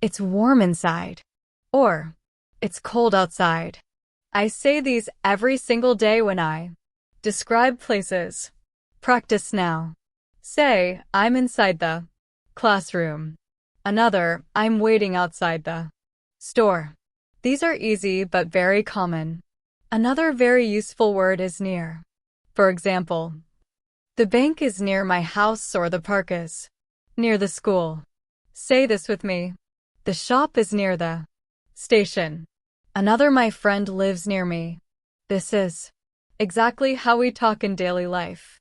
Speaker 1: it's warm inside. Or, it's cold outside. I say these every single day when I describe places. Practice now. Say, I'm inside the classroom. Another, I'm waiting outside the store. These are easy but very common. Another very useful word is near. For example, the bank is near my house, or the park is near the school. Say this with me. The shop is near the station. Another, my friend lives near me. This is exactly how we talk in daily life.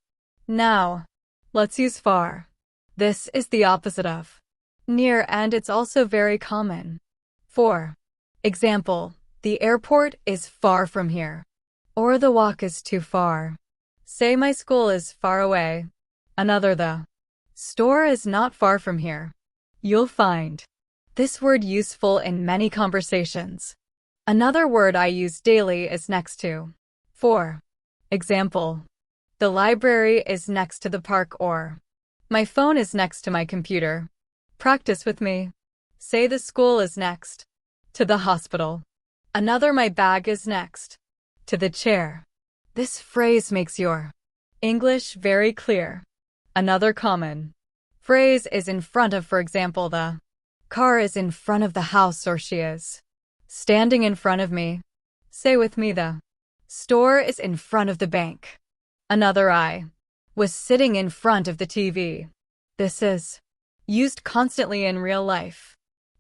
Speaker 1: Now, let's use far. This is the opposite of near, and it's also very common. For example, the airport is far from here. Or the walk is too far. Say, my school is far away. Another, the store is not far from here. You'll find this word useful in many conversations. Another word I use daily is next to. For example, the library is next to the park, or my phone is next to my computer. Practice with me. Say, the school is next to the hospital. Another, my bag is next to the chair. This phrase makes your English very clear. Another common phrase is in front of, for example, the car is in front of the house, or she is standing in front of me. Say with me, the store is in front of the bank. Another, I was sitting in front of the TV. This is used constantly in real life.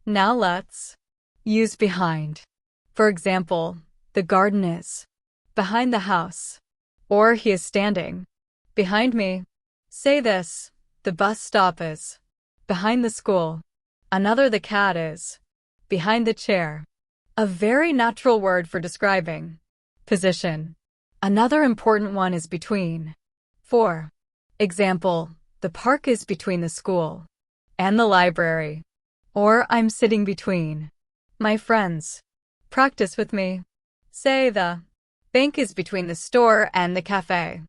Speaker 1: Now let's use behind. For example, the garden is behind the house, or he is standing behind me. Say this, the bus stop is behind the school. Another, the cat is behind the chair. A very natural word for describing position. Another important one is between. For example, the park is between the school and the library. Or I'm sitting between my friends. Practice with me. Say, the bank is between the store and the cafe.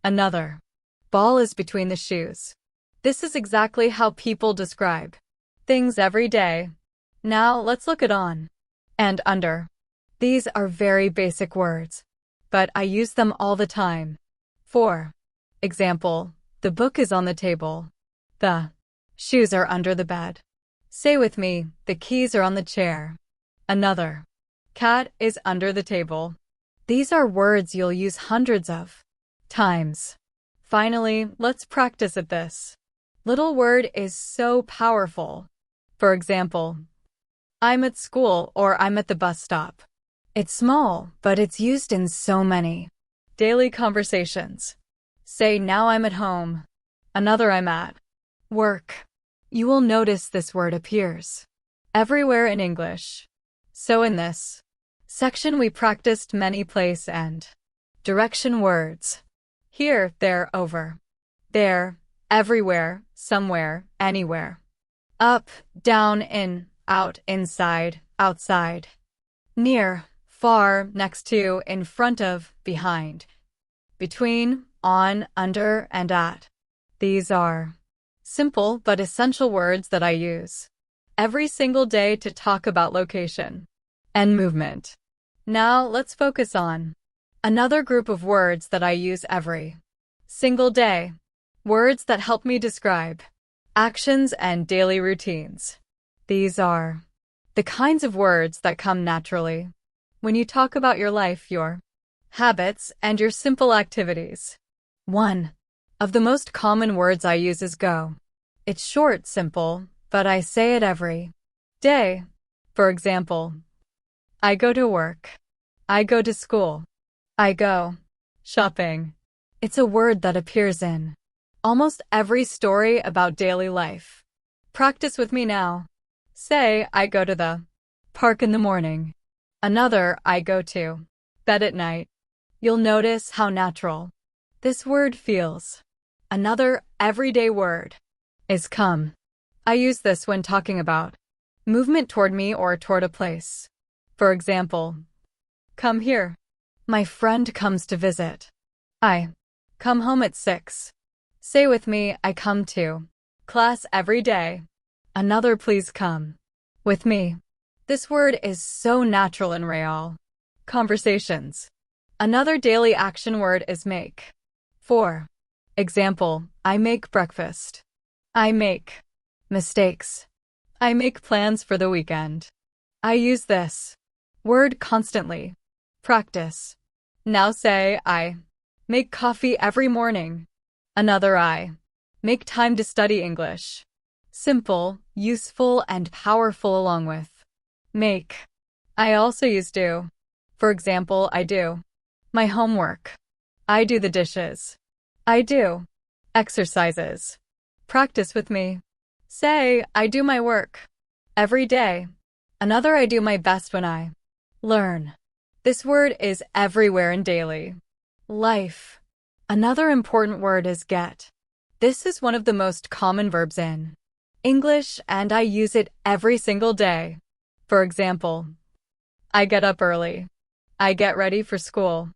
Speaker 1: Another, ball is between the shoes. This is exactly how people describe things every day. Now let's look at on and under. These are very basic words, but I use them all the time. For example, the book is on the table. The shoes are under the bed. Say with me, the keys are on the chair. Another, cat is under the table. These are words you'll use hundreds of times. Finally, let's practice at this. Little word is so powerful. For example, I'm at school, or I'm at the bus stop. It's small, but it's used in so many daily conversations. Say, now I'm at home. Another, I'm at work. You will notice this word appears everywhere in English. So in this section, we practiced many place and direction words. Here, there, over, there, everywhere, somewhere, anywhere. Up, down, in, out, inside, outside. Near, far, next to, in front of, behind. Between, on, under, and at. These are simple but essential words that I use every single day to talk about location and movement. Now let's focus on another group of words that I use every single day. Words that help me describe actions and daily routines. These are the kinds of words that come naturally when you talk about your life, your habits, and your simple activities. One of the most common words I use is go. It's short, simple, but I say it every day. For example, I go to work. I go to school. I go shopping. It's a word that appears in almost every story about daily life. Practice with me now. Say, I go to the park in the morning. Another, I go to bed at night. You'll notice how natural this word feels. Another everyday word is come. I use this when talking about movement toward me or toward a place. For example, come here. My friend comes to visit. I come home at 6. Say with me, I come to class every day. Another, please come with me. This word is so natural in real conversations. Another daily action word is make. For example, I make breakfast. I make mistakes. I make plans for the weekend. I use this word constantly. Practice. Now say, I make coffee every morning. Another, I make time to study English. Simple, useful, and powerful along with make. I also use do. For example, I do my homework. I do the dishes. I do exercises. Practice with me. Say, I do my work every day. Another, I do my best when I learn. This word is everywhere in daily life. Another important word is get. This is one of the most common verbs in English, and I use it every single day. For example, I get up early. I get ready for school.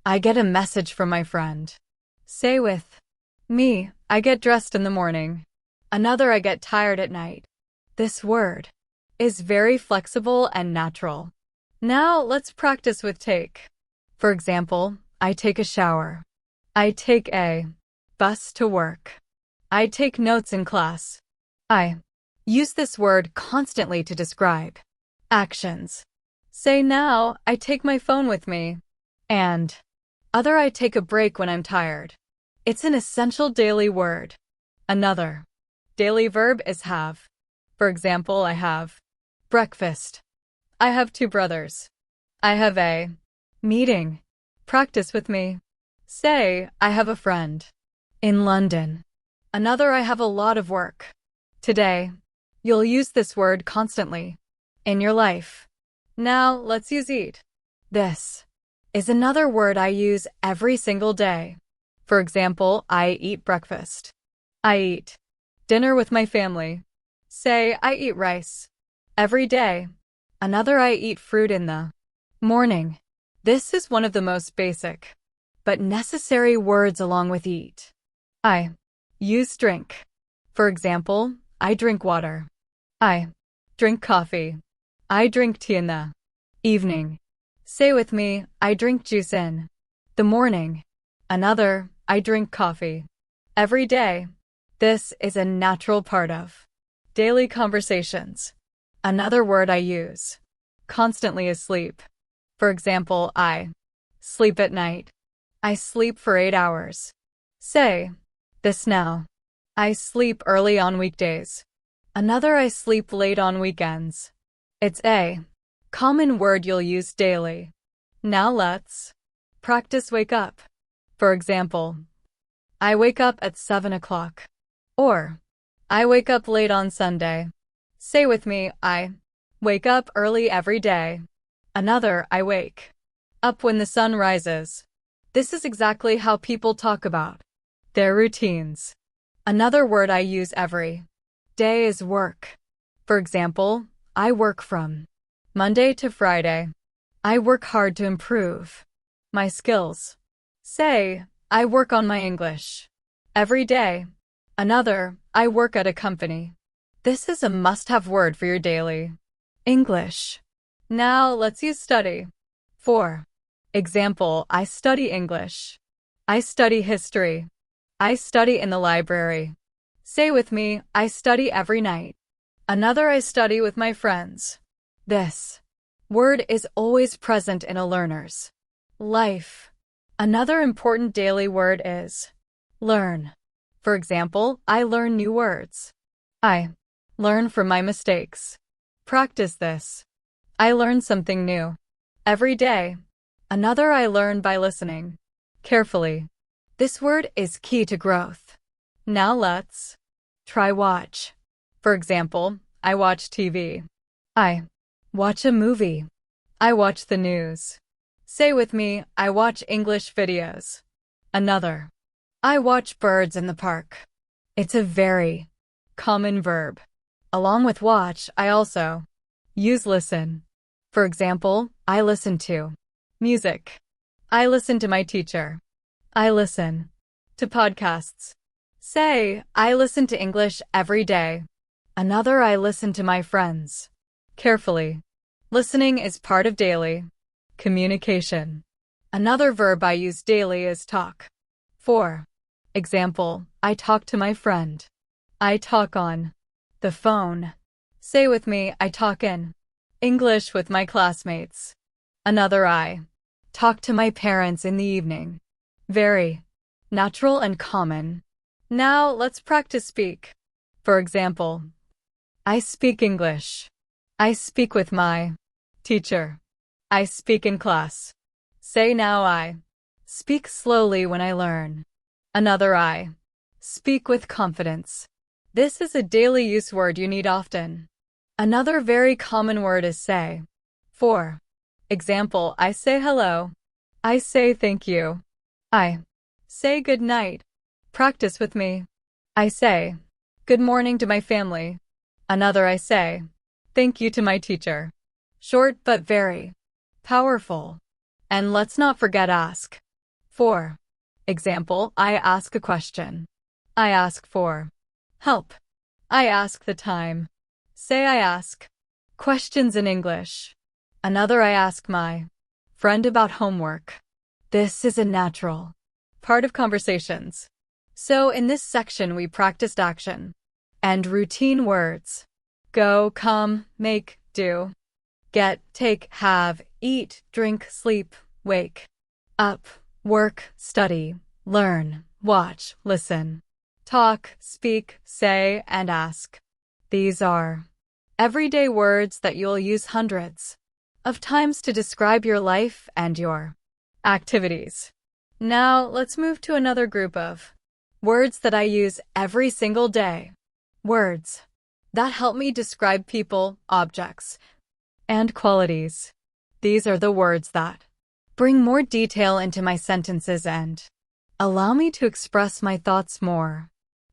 Speaker 1: I get a message from my friend. Say with me, I get dressed in the morning. Another, I get tired at night. This word is very flexible and natural. Now let's practice with take. For example, I take a shower. I take a bus to work. I take notes in class. I use this word constantly to describe actions. Say now, I take my phone with me. And other, I take a break when I'm tired. It's an essential daily word. Another daily verb is have. For example, I have breakfast. I have 2 brothers. I have a meeting. Practice with me. Say, I have a friend in London. Another, I have a lot of work. Today, you'll use this word constantly in your life. Now, let's use eat. This is another word I use every single day. For example, I eat breakfast. I eat dinner with my family. Say, I eat rice every day. Another, I eat fruit in the morning. This is one of the most basic but necessary words along with eat. I use drink. For example, I drink water. I drink coffee. I drink tea in the evening. Say with me, I drink juice in the morning. Another, I drink coffee every day. This is a natural part of daily conversations. Another word I use constantly is sleep. For example, I sleep at night. I sleep for 8 hours. Say this now. I sleep early on weekdays. Another, I sleep late on weekends. It's a common word you'll use daily. Now let's practice wake up. For example, I wake up at 7 o'clock. Or, I wake up late on Sunday. Say with me, I wake up early every day. Another, I wake up when the sun rises. This is exactly how people talk about their routines. Another word I use every day is work. For example, I work from Monday to Friday. I work hard to improve my skills. Say, I work on my English every day. Another, I work at a company. This is a must-have word for your daily English. Now let's use study. For example, I study English. I study history. I study in the library. Say with me, I study every night. Another, I study with my friends. This word is always present in a learner's life. Another important daily word is learn. For example, I learn new words. I learn from my mistakes. Practice this. I learn something new every day. Another, I learn by listening carefully. This word is key to growth. Now let's try watch. For example, I watch TV. I watch a movie. I watch the news. Say with me, I watch English videos. Another, I watch birds in the park. It's a very common verb. Along with watch, I also use listen. For example, I listen to music. I listen to my teacher. I listen to podcasts. Say, I listen to English every day. Another, I listen to my friends carefully. Listening is part of daily communication. Another verb I use daily is talk. For example, I talk to my friend. I talk on the phone. Say with me, I talk in English with my classmates. Another, I talk to my parents in the evening. Very natural and common. Now let's practice speak. For example, I speak English. I speak with my teacher. I speak in class. Say now, I speak slowly when I learn. Another, I speak with confidence. This is a daily use word you need often. Another very common word is say. For example, I say hello. I say thank you. I say good night. Practice with me. I say good morning to my family. Another, I say thank you to my teacher. Short but very powerful. And let's not forget ask. For example, I ask a question. I ask for help. I ask the time. Say, I ask questions in English. Another, I ask my friend about homework. This is a natural part of conversations. So in this section, we practiced action and routine words. Go, come, make, do. Get, take, have, eat, drink, sleep, wake. Up, work, study, learn, watch, listen. Talk, speak, say, and ask. These are everyday words that you'll use hundreds of times to describe your life and your activities. Now, let's move to another group of words that I use every single day. Words that help me describe people, objects, and qualities. These are the words that bring more detail into my sentences and allow me to express my thoughts more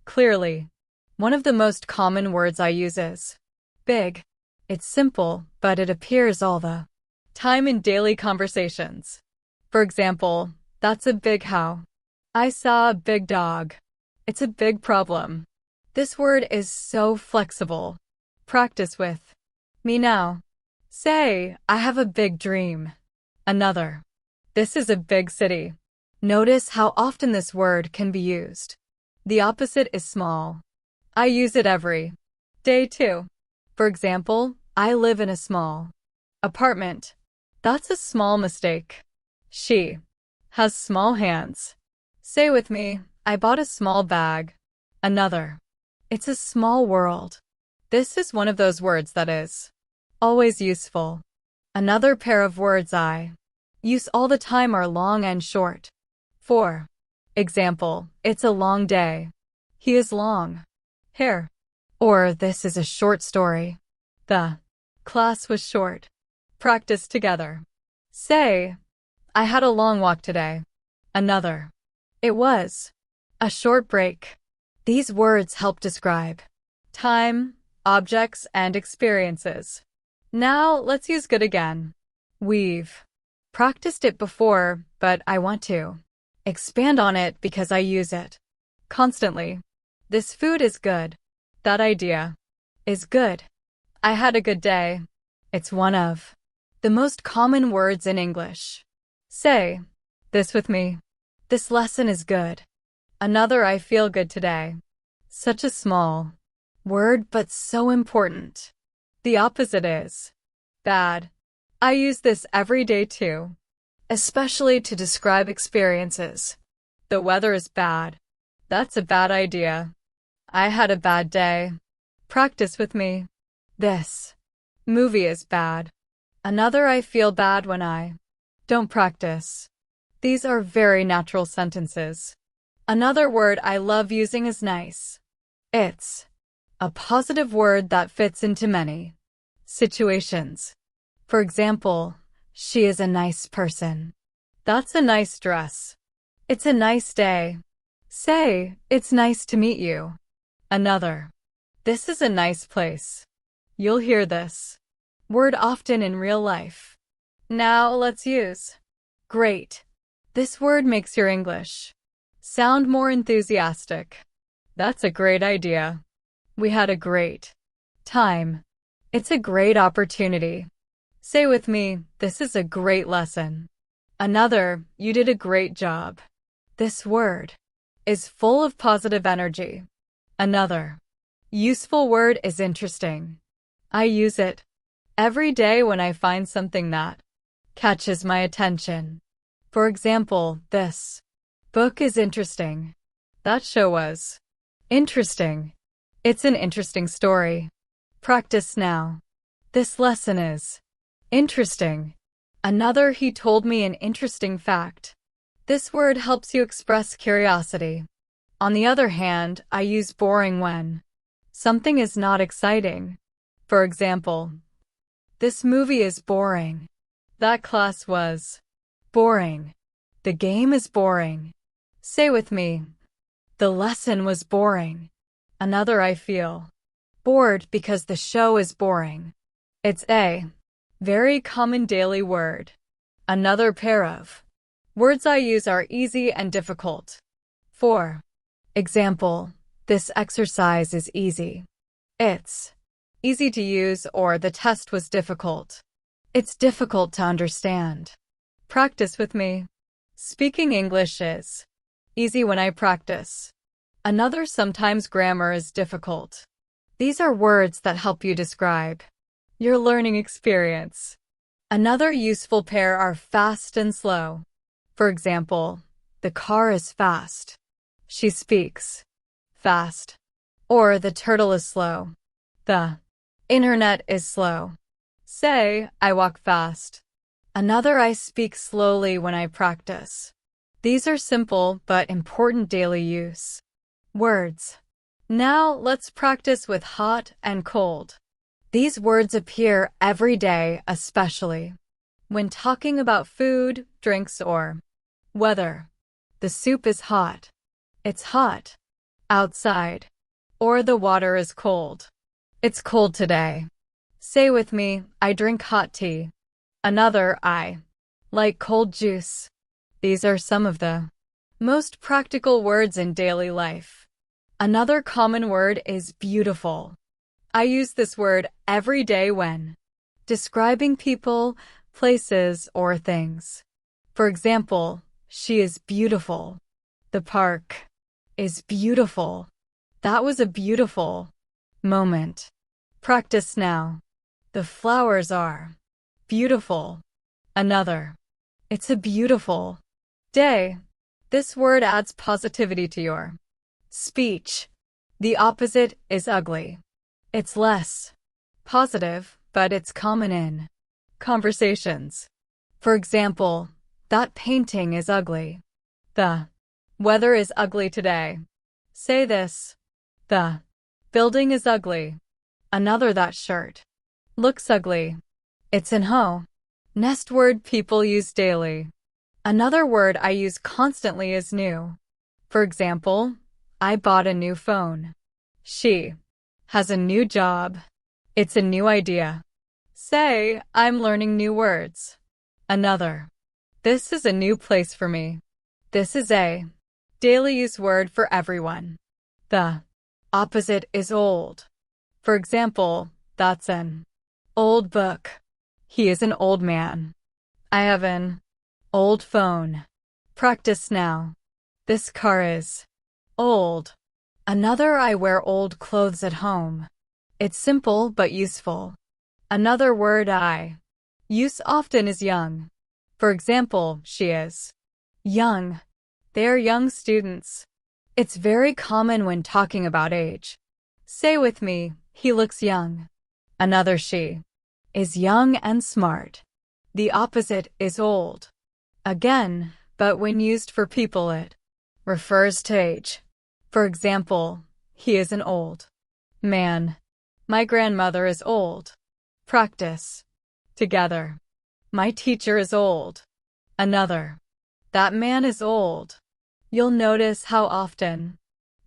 Speaker 1: clearly. One of the most common words I use is big. It's simple, but it appears all the time in daily conversations. For example, that's a big how. I saw a big dog. It's a big problem. This word is so flexible. Practice with me now. Say, I have a big dream. Another. This is a big city. Notice how often this word can be used. The opposite is small. I use it every day too. For example, I live in a small apartment. That's a small mistake. She has small hands. Say with me, I bought a small bag. Another. It's a small world. This is one of those words that is always useful. Another pair of words I use all the time are long and short. For example, it's a long day. He is long hair. Or this is a short story. The class was short. Practice together. Say, I had a long walk today. Another. It was a short break. These words help describe time, objects, and experiences. Now, let's use good again. We've practiced it before, but I want to expand on it because I use it constantly. This food is good. That idea is good. I had a good day. It's one of the most common words in English. Say this with me. This lesson is good. Another, I feel good today. Such a small word, but so important. The opposite is bad. I use this every day too, especially to describe experiences. The weather is bad. That's a bad idea. I had a bad day. Practice with me. This movie is bad. Another, I feel bad when I don't practice. These are very natural sentences. Another word I love using is nice. It's a positive word that fits into many situations. For example, she is a nice person. That's a nice dress. It's a nice day. Say, it's nice to meet you. Another. This is a nice place. You'll hear this word often in real life. Now let's use great. This word makes your English sound more enthusiastic. That's a great idea. We had a great time. It's a great opportunity. Say with me, this is a great lesson. Another, you did a great job. This word is full of positive energy. Another useful word is interesting. I use it every day when I find something that catches my attention. For example, this book is interesting. That show was interesting. It's an interesting story. Practice now. This lesson is interesting. Another, he told me an interesting fact. This word helps you express curiosity. On the other hand, I use boring when something is not exciting. For example, this movie is boring. That class was boring. The game is boring. Say with me, the lesson was boring. Another, I feel bored because the show is boring. It's a very common daily word. Another pair of words I use are easy and difficult. For example, this exercise is easy. It's easy to use, or the test was difficult. It's difficult to understand. Practice with me. Speaking English is easy when I practice. Another sometimes grammar is difficult. These are words that help you describe your learning experience. Another useful pair are fast and slow. For example, the car is fast. She speaks fast. Or the turtle is slow. The internet is slow. Say, I walk fast. Another, I speak slowly when I practice. These are simple but important daily use words. Now let's practice with hot and cold. These words appear every day, especially when talking about food, drinks, or weather. The soup is hot. It's hot outside. Or the water is cold. It's cold today. Say with me, I drink hot tea. Another, I like cold juice. These are some of the most practical words in daily life. Another common word is beautiful. I use this word every day when describing people, places, or things. For example, she is beautiful. The park is beautiful. That was a beautiful moment. Practice now. The flowers are beautiful. Another, it's a beautiful day. This word adds positivity to your speech. The opposite is ugly. It's less positive, but it's common in conversations. For example, that painting is ugly. The weather is ugly today. Say this. The building is ugly. Another, that shirt looks ugly. It's an ho. Nest word people use daily. Another word I use constantly is new. For example, I bought a new phone. She has a new job. It's a new idea. Say, I'm learning new words. Another, this is a new place for me. This is a daily use word for everyone. The opposite is old. For example, that's an old book. He is an old man. I have an old phone. Practice now. This car is old. Another, I wear old clothes at home. It's simple but useful. Another word I use often is young. For example, she is young. They are young students. It's very common when talking about age. Say with me, he looks young. Another, she is young and smart. The opposite is old. Again, but when used for people, it refers to age. For example, he is an old man. My grandmother is old. Practice together. My teacher is old. Another, that man is old. You'll notice how often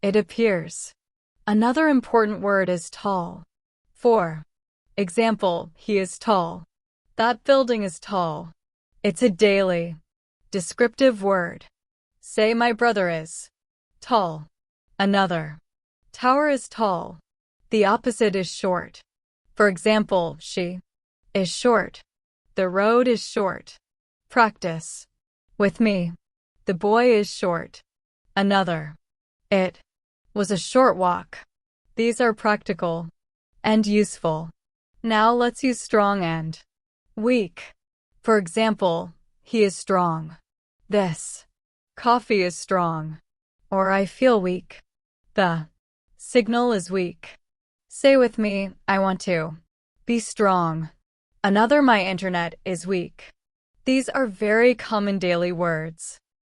Speaker 1: it appears. Another important word is tall. For example, he is tall. That building is tall. It's a daily descriptive word. Say, my brother is tall. Another, tower is tall. The opposite is short. For example, she is short. The road is short. Practice with me. The boy is short. Another, it was a short walk. These are practical and useful. Now let's use strong and weak. For example, he is strong. This coffee is strong. Or I feel weak. The signal is weak. Say with me, I want to be strong. Another, my internet is weak. These are very common daily words.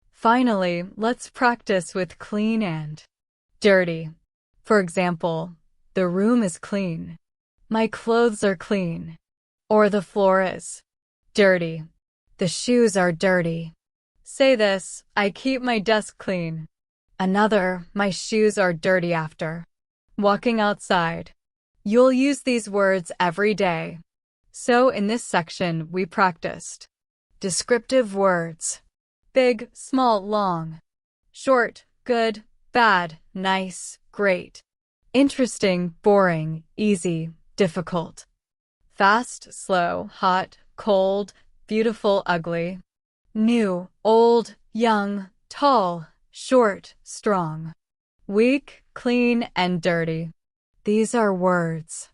Speaker 1: Finally, let's practice with clean and dirty. For example, the room is clean. My clothes are clean. Or the floor is dirty. The shoes are dirty. Say this, I keep my desk clean. Another, my shoes are dirty after walking outside. You'll use these words every day. So in this section, we practiced descriptive words. Big, small, long. Short, good, bad, nice, great. Interesting, boring, easy, difficult. Fast, slow, hot, cold, beautiful, ugly. New, old, young, tall, short, strong, weak, clean, and dirty. These are words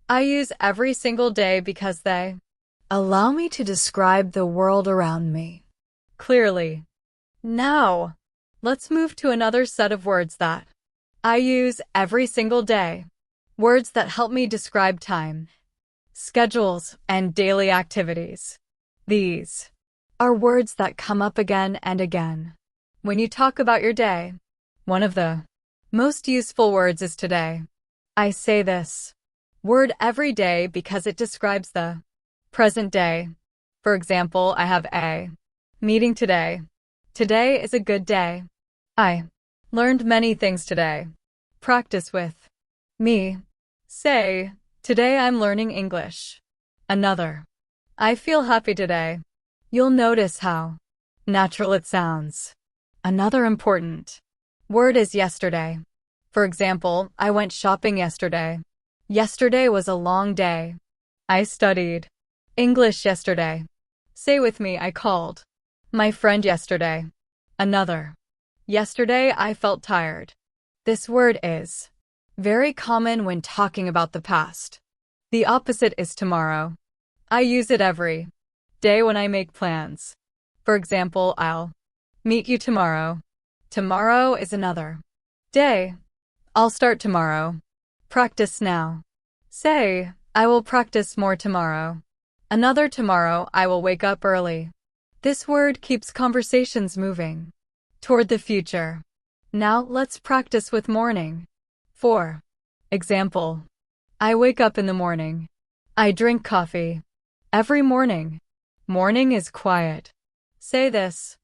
Speaker 1: I use every single day because they allow me to describe the world around me clearly. Now, let's move to another set of words that I use every single day. Words that help me describe time, schedules, and daily activities. These are words that come up again and again when you talk about your day. One of the most useful words is today. I say this word every day because it describes the present day. For example, I have a meeting today. Today is a good day. I learned many things today. Practice with me. Say, today I'm learning English. Another. I feel happy today. You'll notice how natural it sounds. Another important word is yesterday. For example, I went shopping yesterday. Yesterday was a long day. I studied English yesterday. Say with me, I called my friend yesterday. Another. Yesterday I felt tired. This word is very common when talking about the past. The opposite is tomorrow. I use it every day when I make plans. For example, I'll meet you tomorrow. Tomorrow is another day. I'll start tomorrow. Practice now. Say, I will practice more tomorrow. Another tomorrow, I will wake up early. This word keeps conversations moving toward the future. Now let's practice with morning. For example, I wake up in the morning. I drink coffee every morning. Morning is quiet. Say this.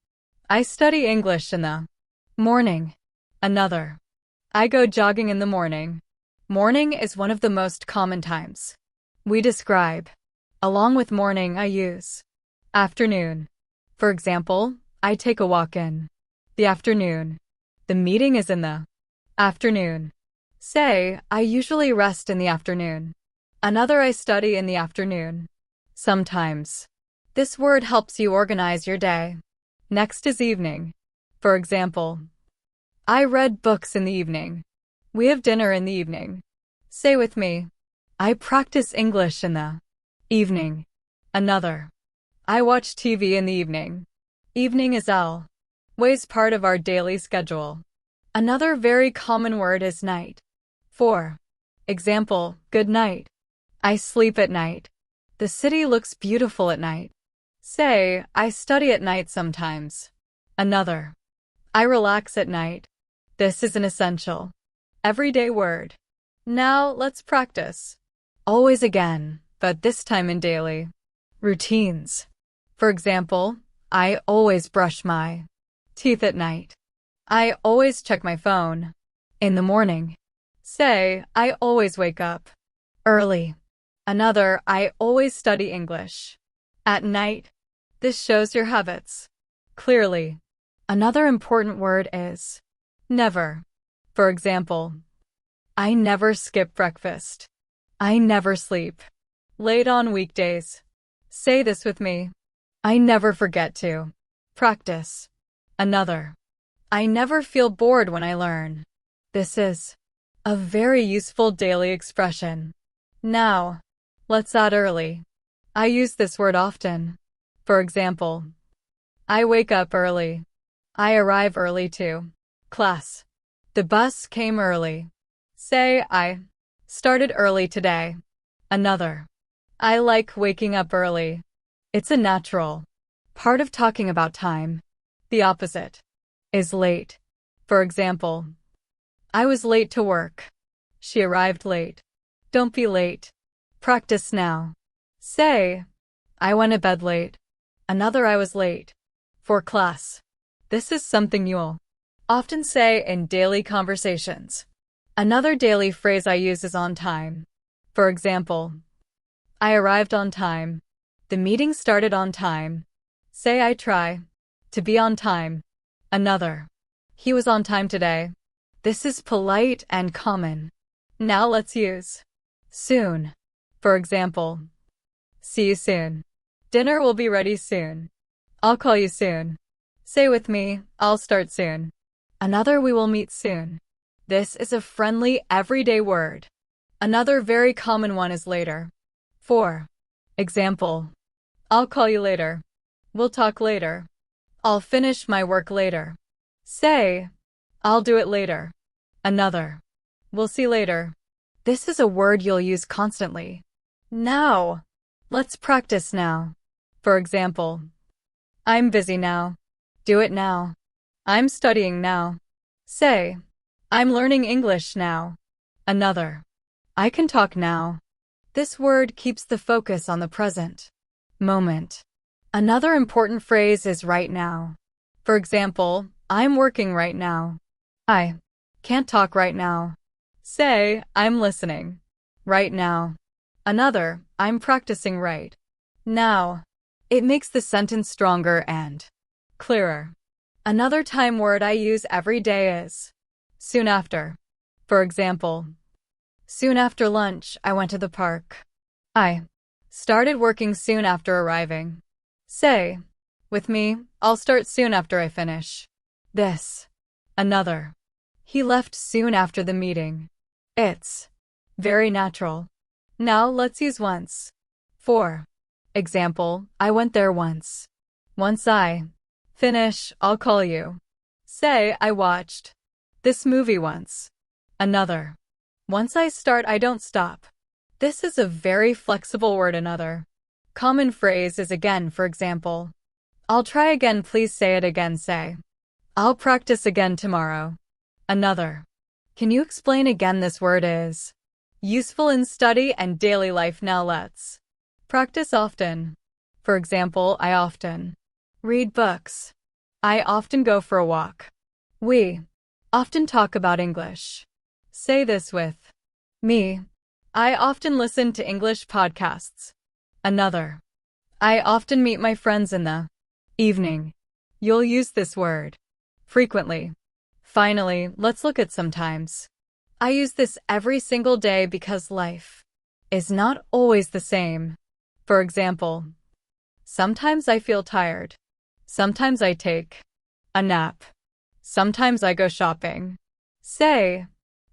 Speaker 1: I study English in the morning. Another. I go jogging in the morning. Morning is one of the most common times we describe. Along with morning, I use afternoon. For example, I take a walk in the afternoon. The meeting is in the afternoon. Say, I usually rest in the afternoon. Another, I study in the afternoon. Sometimes. This word helps you organize your day. Next is evening. For example, I read books in the evening. We have dinner in the evening. Say with me, I practice English in the evening. Another. I watch TV in the evening. Evening is always part of our daily schedule. Another very common word is night. For example, good night. I sleep at night. The city looks beautiful at night. Say, I study at night sometimes. Another. I relax at night. This is an essential everyday word. Now let's practice. Always again, but this time in daily routines. For example, I always brush my teeth at night. I always check my phone in the morning. Say, I always wake up early. Another, I always study English at night. This shows your habits clearly. Another important word is never. For example, I never skip breakfast. I never sleep late on weekdays. Say this with me. I never forget to practice. Another. I never feel bored when I learn. This is a very useful daily expression. Now, let's add early. I use this word often. For example, I wake up early. I arrive early to class. The bus came early. Say, I started early today. Another. I like waking up early. It's a natural part of talking about time. The opposite is late. For example, I was late to work. She arrived late. Don't be late. Practice now. Say, I went to bed late. Another, I was late for class. This is something you'll often say in daily conversations. Another daily phrase I use is on time. For example, I arrived on time. The meeting started on time. Say, I try to be on time. Another. He was on time today. This is polite and common. Now let's use soon. For example, see you soon. Dinner will be ready soon. I'll call you soon. Say with me, I'll start soon. Another, we will meet soon. This is a friendly, everyday word. Another very common one is later. For example, I'll call you later. We'll talk later. I'll finish my work later. Say, I'll do it later. Another, we'll see later. This is a word you'll use constantly. Now. Let's practice now. For example, I'm busy now. Do it now. I'm studying now. Say, I'm learning English now. Another, I can talk now. This word keeps the focus on the present moment. Another important phrase is right now. For example, I'm working right now. I can't talk right now. Say, I'm listening right now. Another, I'm practicing right now. It makes the sentence stronger and clearer. Another time word I use every day is soon after. For example, soon after lunch, I went to the park. I started working soon after arriving. Say, with me, I'll start soon after I finish this. Another, he left soon after the meeting. It's very natural. Now let's use once. For example, I went there once. Once I finish, I'll call you. Say, I watched this movie once. Another, once I start, I don't stop. This is a very flexible word. Another common phrase is again. For example, I'll try again, please say it again. Say, I'll practice again tomorrow. Another, can you explain again? This word is useful in study and daily life. Now let's practice often. For example, I often read books. I often go for a walk. We often talk about English. Say this with me. I often listen to English podcasts. Another, I often meet my friends in the evening. You'll use this word frequently. Finally, let's look at sometimes. I use this every single day because life is not always the same. For example, sometimes I feel tired. Sometimes I take a nap. Sometimes I go shopping. Say,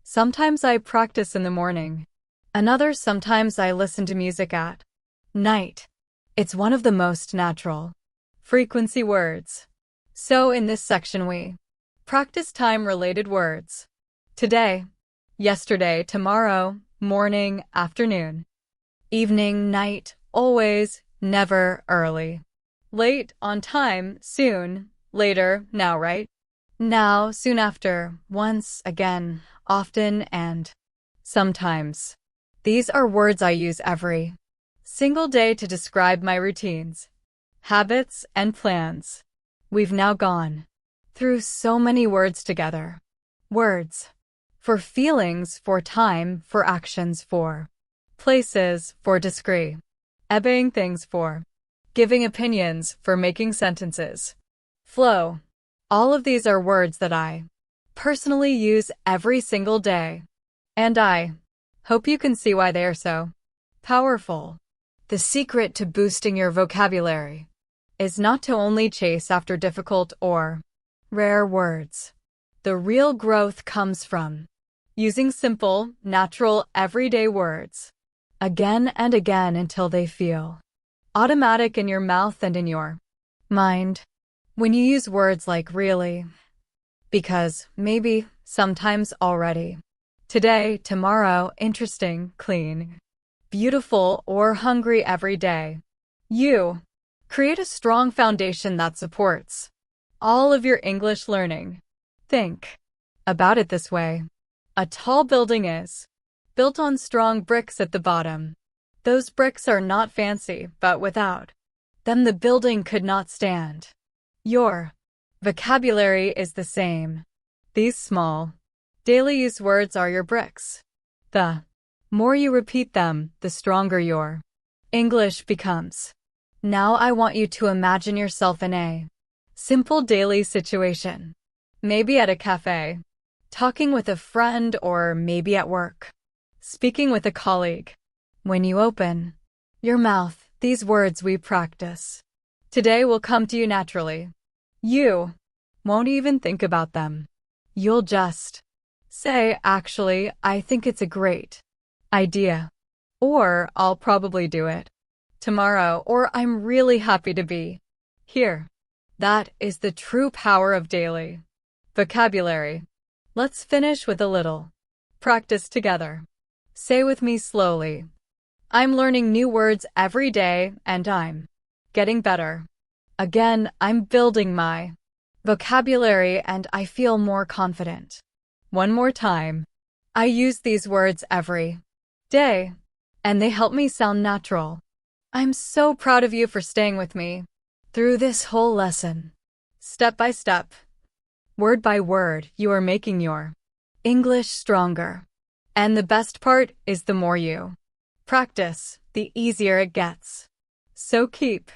Speaker 1: sometimes I practice in the morning. Another, sometimes I listen to music at night. It's one of the most natural frequency words. So in this section we practice time-related words. Today, yesterday, tomorrow, morning, afternoon, evening, night, always, never, early, late, on time, soon, later, now, right? Now, soon after, once, again, often, and sometimes. These are words I use every single day to describe my routines, habits, and plans. We've now gone through so many words together. Words for feelings, for time, for actions, for places, for discrete, obeying things, for giving opinions, for making sentences, flow. All of these are words that I personally use every single day. And I hope you can see why they are so powerful. The secret to boosting your vocabulary is not to only chase after difficult or rare words. The real growth comes from using simple, natural, everyday words again and again until they feel automatic in your mouth and in your mind. When you use words like really, because, maybe, sometimes, already, today, tomorrow, interesting, clean, beautiful, or hungry every day, you create a strong foundation that supports all of your English learning. Think about it this way. A tall building is built on strong bricks at the bottom. Those bricks are not fancy, but without them the building could not stand. Your vocabulary is the same. These small, daily use words are your bricks. The more you repeat them, the stronger your English becomes. Now I want you to imagine yourself in a simple daily situation. Maybe at a cafe, talking with a friend, or maybe at work, speaking with a colleague. When you open your mouth, these words we practice today will come to you naturally. You won't even think about them. You'll just say, actually, I think it's a great idea. Or I'll probably do it tomorrow, or I'm really happy to be here. That is the true power of daily vocabulary. Let's finish with a little practice together. Say with me slowly. I'm learning new words every day and I'm getting better. Again, I'm building my vocabulary and I feel more confident. One more time. I use these words every day and they help me sound natural. I'm so proud of you for staying with me through this whole lesson. Step by step, word by word, you are making your English stronger. And the best part is the more you practice, the easier it gets. So keep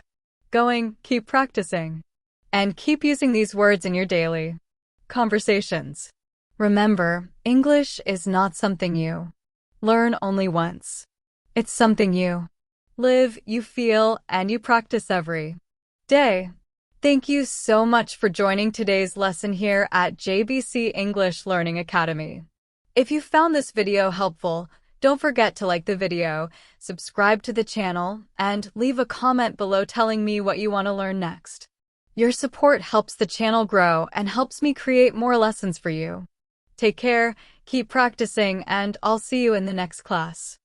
Speaker 1: going, keep practicing, and keep using these words in your daily conversations. Remember, English is not something you learn only once. It's something you live, you feel, and you practice every day. Thank you so much for joining today's lesson here at JBC English Learning Academy. If you found this video helpful, don't forget to like the video, subscribe to the channel, and leave a comment below telling me what you want to learn next. Your support helps the channel grow and helps me create more lessons for you. Take care, keep practicing, and I'll see you in the next class.